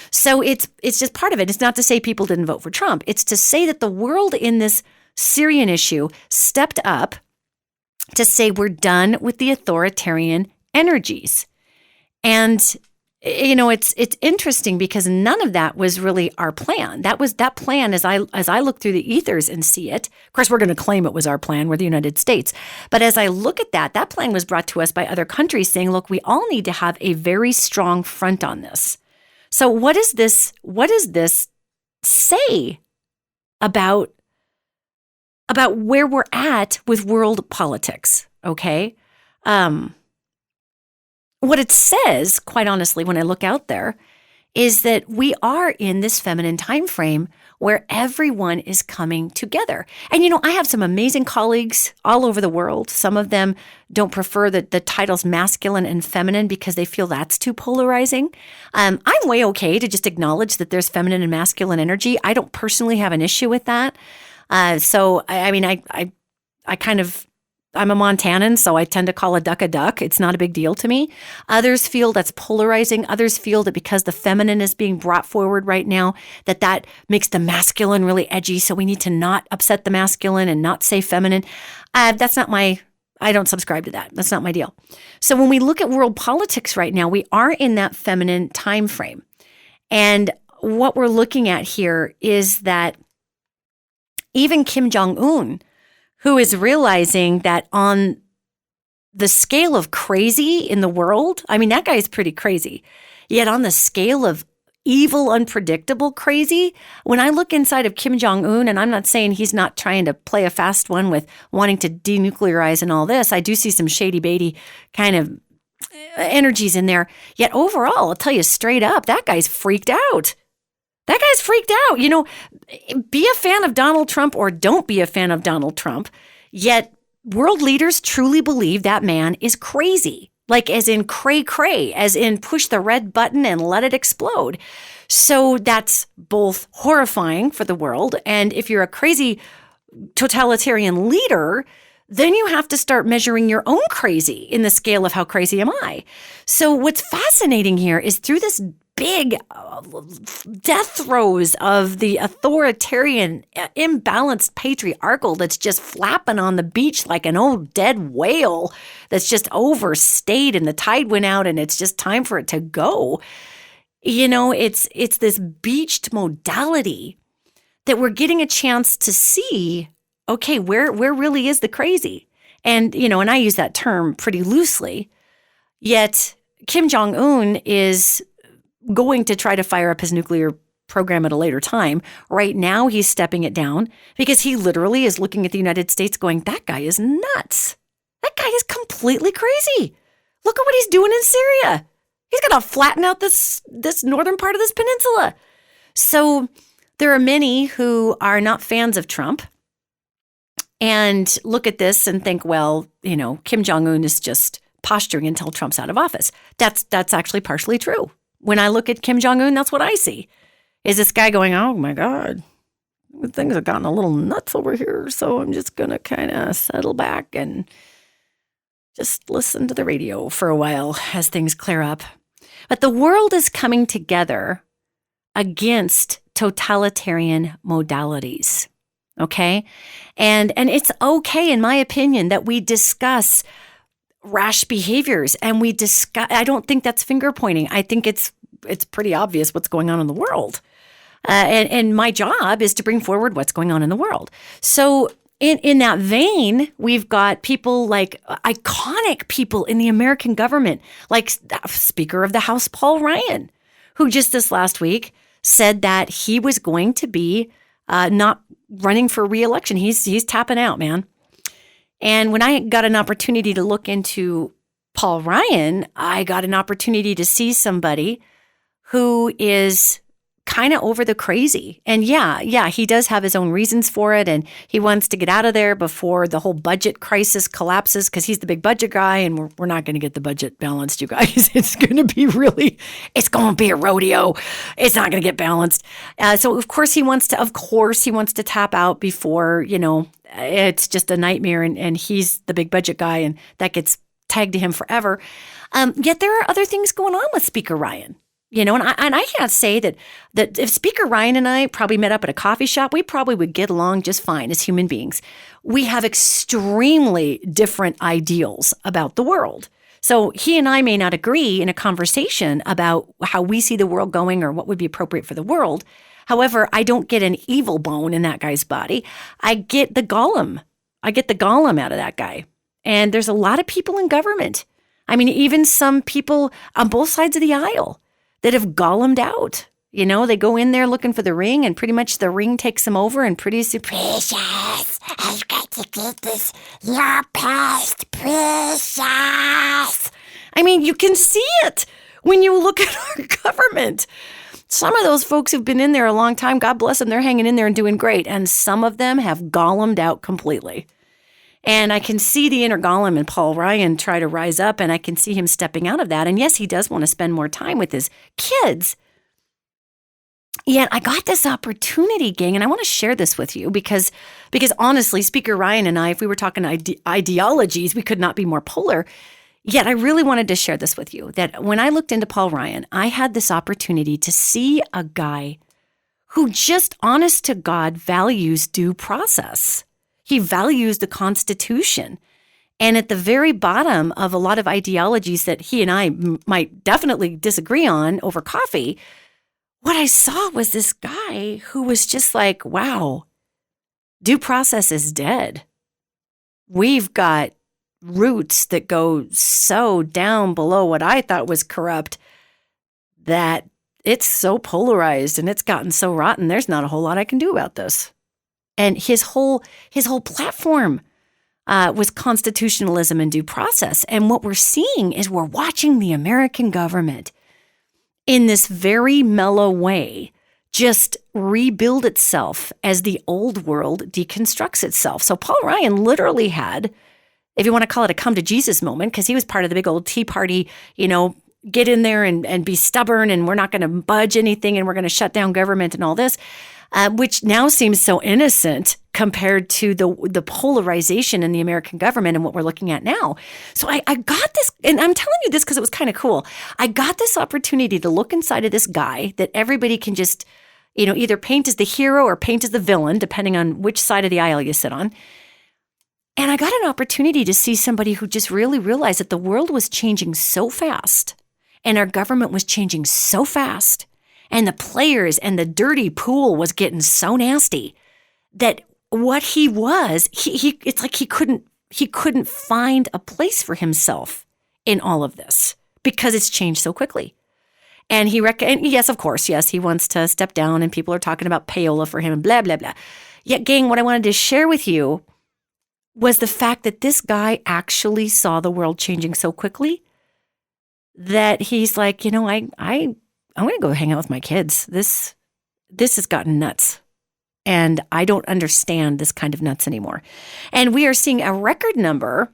So it's just part of it. It's not to say people didn't vote for Trump. It's to say that the world in this Syrian issue stepped up to say we're done with the authoritarian energies. And, it's interesting because none of that was really our plan. That plan, as I look through the ethers and see it, of course, we're going to claim it was our plan. We're the United States. But as I look at that plan was brought to us by other countries saying, look, we all need to have a very strong front on this. So what does this say about where we're at with world politics? Okay. What it says, quite honestly, when I look out there, is that we are in this feminine time frame where everyone is coming together. And, I have some amazing colleagues all over the world. Some of them don't prefer the titles masculine and feminine because they feel that's too polarizing. I'm way okay to just acknowledge that there's feminine and masculine energy. I don't personally have an issue with that. I'm a Montanan, so I tend to call a duck. It's not a big deal to me. Others feel that's polarizing. Others feel that because the feminine is being brought forward right now, that makes the masculine really edgy. So we need to not upset the masculine and not say feminine. I don't subscribe to that. That's not my deal. So when we look at world politics right now, we are in that feminine time frame. And what we're looking at here is that even Kim Jong-un, who is realizing that on the scale of crazy in the world, that guy is pretty crazy. Yet on the scale of evil, unpredictable crazy, when I look inside of Kim Jong-un, and I'm not saying he's not trying to play a fast one with wanting to denuclearize and all this, I do see some shady-baity kind of energies in there. Yet overall, I'll tell you straight up, that guy's freaked out. That guy's freaked out. Be a fan of Donald Trump or don't be a fan of Donald Trump, yet world leaders truly believe that man is crazy, like as in cray-cray, as in push the red button and let it explode. So that's both horrifying for the world, and if you're a crazy totalitarian leader, then you have to start measuring your own crazy in the scale of how crazy am I. So what's fascinating here is through this big death throes of the authoritarian, imbalanced patriarchal that's just flapping on the beach like an old dead whale that's just overstayed and the tide went out and it's just time for it to go. It's this beached modality that we're getting a chance to see, okay, where really is the crazy? And, and I use that term pretty loosely, yet Kim Jong-un is going to try to fire up his nuclear program at a later time. Right now, he's stepping it down because he literally is looking at the United States going, that guy is nuts. That guy is completely crazy. Look at what he's doing in Syria. He's going to flatten out this northern part of this peninsula. So there are many who are not fans of Trump and look at this and think, well, Kim Jong-un is just posturing until Trump's out of office. That's actually partially true. When I look at Kim Jong-un, that's what I see. Is this guy going, oh my God, things have gotten a little nuts over here, so I'm just going to kind of settle back and just listen to the radio for a while as things clear up. But the world is coming together against totalitarian modalities, okay? And it's okay, in my opinion, that we discuss rash behaviors and we discuss, I don't think that's finger pointing. I think it's pretty obvious what's going on in the world. And my job is to bring forward what's going on in the world. So in that vein, we've got people like iconic people in the American government, like Speaker of the House, Paul Ryan, who just this last week said that he was going to be not running for re-election. He's tapping out, man. And when I got an opportunity to look into Paul Ryan, I got an opportunity to see somebody who is kind of over the crazy. And yeah, he does have his own reasons for it. And he wants to get out of there before the whole budget crisis collapses because he's the big budget guy. And we're not going to get the budget balanced, you guys. It's going to be a rodeo. It's not going to get balanced. So of course he wants to tap out before, it's just a nightmare. And he's the big budget guy and that gets tagged to him forever. Yet there are other things going on with Speaker Ryan. And I can't say that if Speaker Ryan and I probably met up at a coffee shop, we probably would get along just fine as human beings. We have extremely different ideals about the world. So he and I may not agree in a conversation about how we see the world going or what would be appropriate for the world. However, I don't get an evil bone in that guy's body. I get the Gollum. Out of that guy. And there's a lot of people in government. I mean, even some people on both sides of the aisle that have Gollumed out. They go in there looking for the ring and pretty much the ring takes them over and pretty soon, precious, I've got to get this, your past, precious. I mean, you can see it when you look at our government. Some of those folks who've been in there a long time, God bless them, they're hanging in there and doing great. And some of them have Gollumed out completely. And I can see the inner Gollum and Paul Ryan try to rise up, and I can see him stepping out of that. And yes, he does want to spend more time with his kids. Yet I got this opportunity, gang, and I want to share this with you because honestly, Speaker Ryan and I, if we were talking ideologies, we could not be more polar. Yet I really wanted to share this with you, that when I looked into Paul Ryan, I had this opportunity to see a guy who just honest to God values due process. He values the Constitution. And at the very bottom of a lot of ideologies that he and I might definitely disagree on over coffee, what I saw was this guy who was just like, wow, due process is dead. We've got roots that go so down below what I thought was corrupt that it's so polarized and it's gotten so rotten. There's not a whole lot I can do about this. And his whole platform was constitutionalism and due process. And what we're seeing is we're watching the American government in this very mellow way just rebuild itself as the old world deconstructs itself. So Paul Ryan literally had, if you want to call it a come to Jesus moment, because he was part of the big old Tea Party, get in there and be stubborn and we're not going to budge anything and we're going to shut down government and all this. Which now seems so innocent compared to the polarization in the American government and what we're looking at now. So I got this, and I'm telling you this because it was kind of cool. I got this opportunity to look inside of this guy that everybody can just, either paint as the hero or paint as the villain, depending on which side of the aisle you sit on. And I got an opportunity to see somebody who just really realized that the world was changing so fast and our government was changing so fast. And the players and the dirty pool was getting so nasty that what he was, it's like he couldn't find a place for himself in all of this because it's changed so quickly. And yes, of course, yes, he wants to step down and people are talking about payola for him and blah, blah, blah. Yet, gang, what I wanted to share with you was the fact that this guy actually saw the world changing so quickly that he's like, I'm going to go hang out with my kids. This has gotten nuts. And I don't understand this kind of nuts anymore. And we are seeing a record number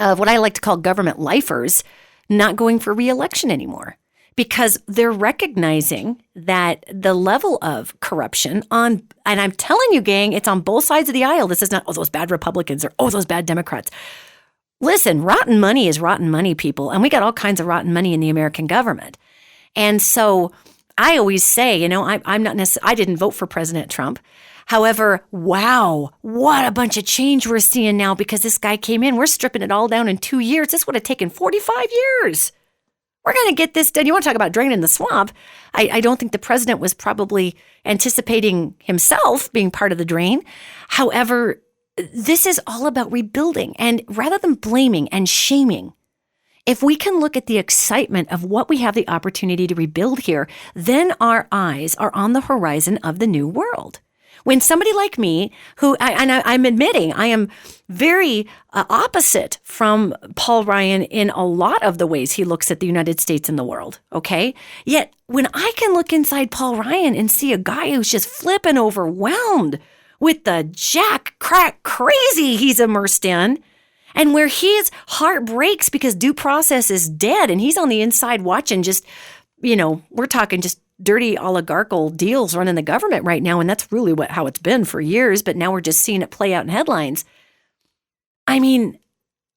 of what I like to call government lifers not going for re-election anymore, because they're recognizing that the level of corruption and I'm telling you, gang, it's on both sides of the aisle. This is not, those bad Republicans or, those bad Democrats. Listen, rotten money is rotten money, people. And we got all kinds of rotten money in the American government. And so I always say, I'm not necessarily, I didn't vote for President Trump. However, wow, what a bunch of change we're seeing now because this guy came in. We're stripping it all down in 2 years. This would have taken 45 years. We're going to get this done. You want to talk about draining the swamp? I don't think the president was probably anticipating himself being part of the drain. However, this is all about rebuilding. And rather than blaming and shaming, if we can look at the excitement of what we have the opportunity to rebuild here, then our eyes are on the horizon of the new world. When somebody like me, who I'm admitting I am very opposite from Paul Ryan in a lot of the ways he looks at the United States and the world, okay? Yet when I can look inside Paul Ryan and see a guy who's just flipping overwhelmed with the jack crack crazy he's immersed in, and where his heart breaks because due process is dead and he's on the inside watching just, we're talking just dirty oligarchical deals running the government right now. And that's really how it's been for years. But now we're just seeing it play out in headlines. I mean,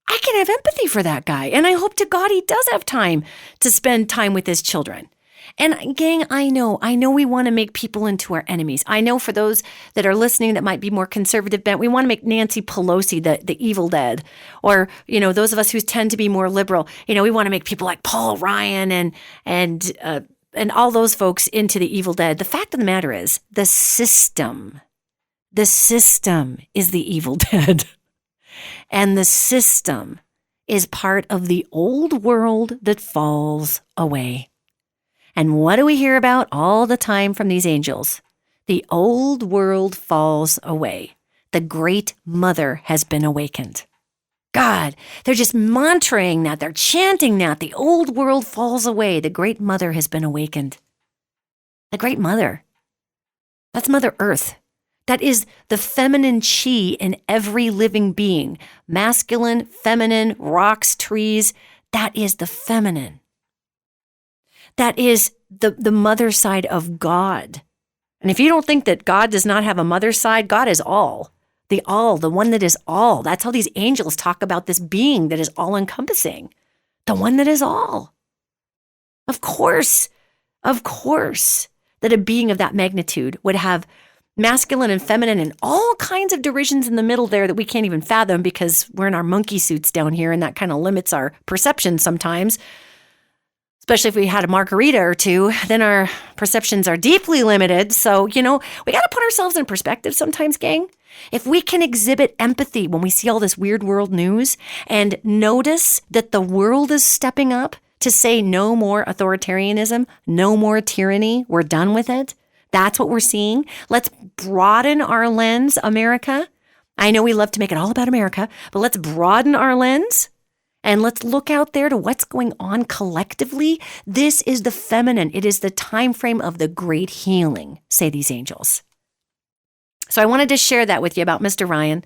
I can have empathy for that guy. And I hope to God he does have time to spend time with his children. And gang, I know we want to make people into our enemies. I know for those that are listening that might be more conservative bent, we want to make Nancy Pelosi the evil dead. Or, those of us who tend to be more liberal, we want to make people like Paul Ryan and all those folks into the evil dead. The fact of the matter is the system is the evil dead. And the system is part of the old world that falls away. And what do we hear about all the time from these angels? The old world falls away. The great mother has been awakened. God, they're just mantraing that. They're chanting that. The old world falls away. The great mother has been awakened. The great mother. That's Mother Earth. That is the feminine chi in every living being. Masculine, feminine, rocks, trees. That is the feminine. That is the mother side of God. And if you don't think that God does not have a mother side, God is all. The one that is all. That's how these angels talk about this being that is all-encompassing. The one that is all. Of course, that a being of that magnitude would have masculine and feminine and all kinds of derisions in the middle there that we can't even fathom because we're in our monkey suits down here and that kind of limits our perception sometimes. Especially if we had a margarita or two, then our perceptions are deeply limited. So, we got to put ourselves in perspective sometimes, gang. If we can exhibit empathy when we see all this weird world news and notice that the world is stepping up to say no more authoritarianism, no more tyranny, we're done with it. That's what we're seeing. Let's broaden our lens, America. I know we love to make it all about America, but let's broaden our lens. And let's look out there to what's going on collectively. This is the feminine. It is the time frame of the great healing, say these angels. So I wanted to share that with you about Mr. Ryan.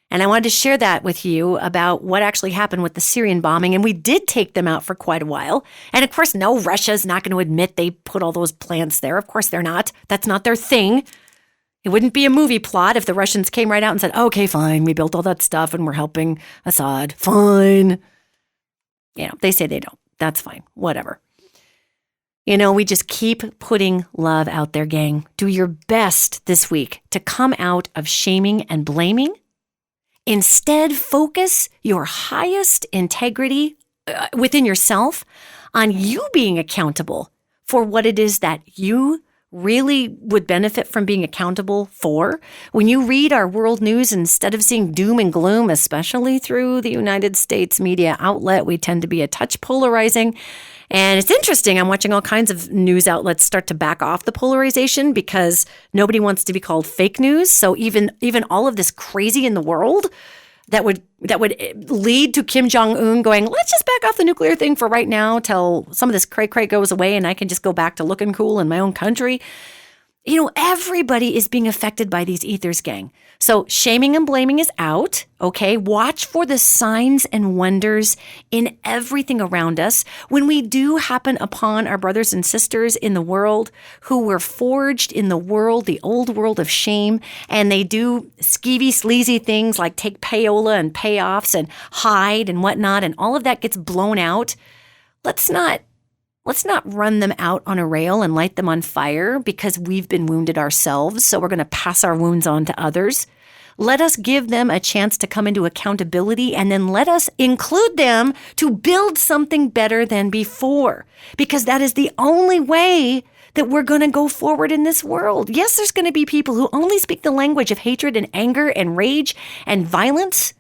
And I wanted to share that with you about what actually happened with the Syrian bombing. And we did take them out for quite a while. And of course, no, Russia's not going to admit they put all those plants there. Of course, they're not. That's not their thing. It wouldn't be a movie plot if the Russians came right out and said, okay, fine, we built all that stuff and we're helping Assad. Fine. They say they don't. That's fine. Whatever. We just keep putting love out there, gang. Do your best this week to come out of shaming and blaming. Instead, focus your highest integrity within yourself on you being accountable for what it is that you really would benefit from being accountable for. When you read our world news, instead of seeing doom and gloom, especially through the United States media outlet, we tend to be a touch polarizing. And it's interesting. I'm watching all kinds of news outlets start to back off the polarization because nobody wants to be called fake news. So even all of this crazy in the world that would lead to Kim Jong-un going, let's just back off the nuclear thing for right now till some of this cray-cray goes away and I can just go back to looking cool in my own country. Everybody is being affected by these ethers, gang. So shaming and blaming is out, okay? Watch for the signs and wonders in everything around us. When we do happen upon our brothers and sisters in the world who were forged in the old world of shame, and they do skeevy, sleazy things like take payola and payoffs and hide and whatnot, and all of that gets blown out, let's not run them out on a rail and light them on fire because we've been wounded ourselves, so we're going to pass our wounds on to others. Let us give them a chance to come into accountability, and then let us include them to build something better than before, because that is the only way that we're going to go forward in this world. Yes, there's going to be people who only speak the language of hatred and anger and rage and violence,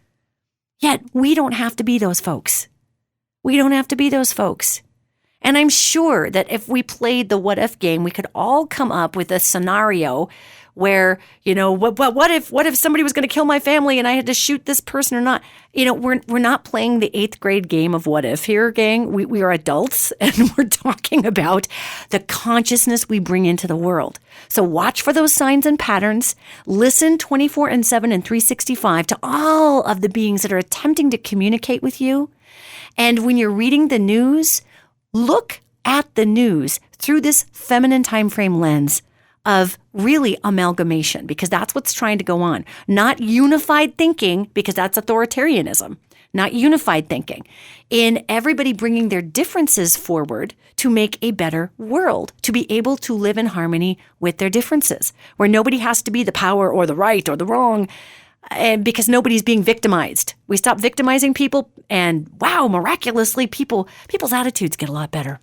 yet we don't have to be those folks. We don't have to be those folks. And I'm sure that if we played the what if game, we could all come up with a scenario where, what if somebody was going to kill my family and I had to shoot this person or not? We're not playing the 8th grade game of what if here, gang. We are adults, and we're talking about the consciousness we bring into the world. So watch for those signs and patterns. Listen 24/7 and 365 to all of the beings that are attempting to communicate with you. And when you're reading the news, look at the news through this feminine time frame lens of really amalgamation, because that's what's trying to go on. Not unified thinking, because that's authoritarianism. Not unified thinking. In everybody bringing their differences forward to make a better world, to be able to live in harmony with their differences, where nobody has to be the power or the right or the wrong, and because nobody's being victimized. We stop victimizing people, and wow, miraculously, people's attitudes get a lot better.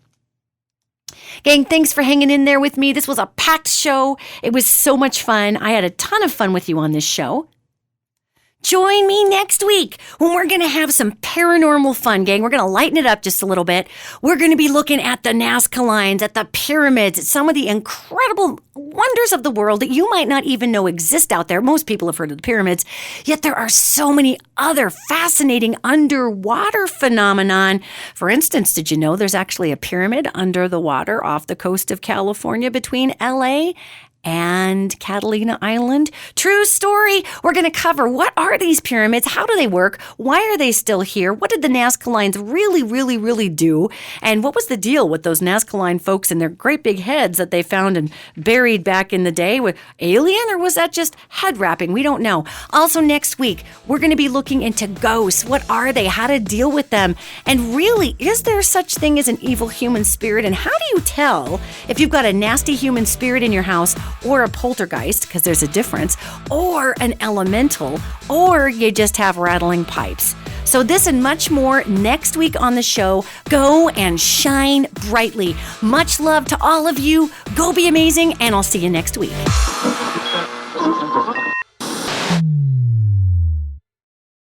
Gang, thanks for hanging in there with me. This was a packed show. It was so much fun. I had a ton of fun with you on this show. Join me next week when we're going to have some paranormal fun, gang. We're going to lighten it up just a little bit. We're going to be looking at the Nazca lines, at the pyramids, at some of the incredible wonders of the world that you might not even know exist out there. Most people have heard of the pyramids, yet there are so many other fascinating underwater phenomenon. For instance, did you know there's actually a pyramid under the water off the coast of California between LA and Catalina Island? True story. We're going to cover, what are these pyramids? How do they work? Why are they still here? What did the Nazca lines really, really, really do? And what was the deal with those Nazca line folks and their great big heads that they found and buried back in the day? With alien, or was that just head wrapping? We don't know. Also next week, we're going to be looking into ghosts. What are they? How to deal with them? And really, is there such thing as an evil human spirit? And how do you tell if you've got a nasty human spirit in your house, or a poltergeist, because there's a difference, or an elemental, or you just have rattling pipes? So this and much more next week on the show. Go and shine brightly. Much love to all of you. Go be amazing, and I'll see you next week.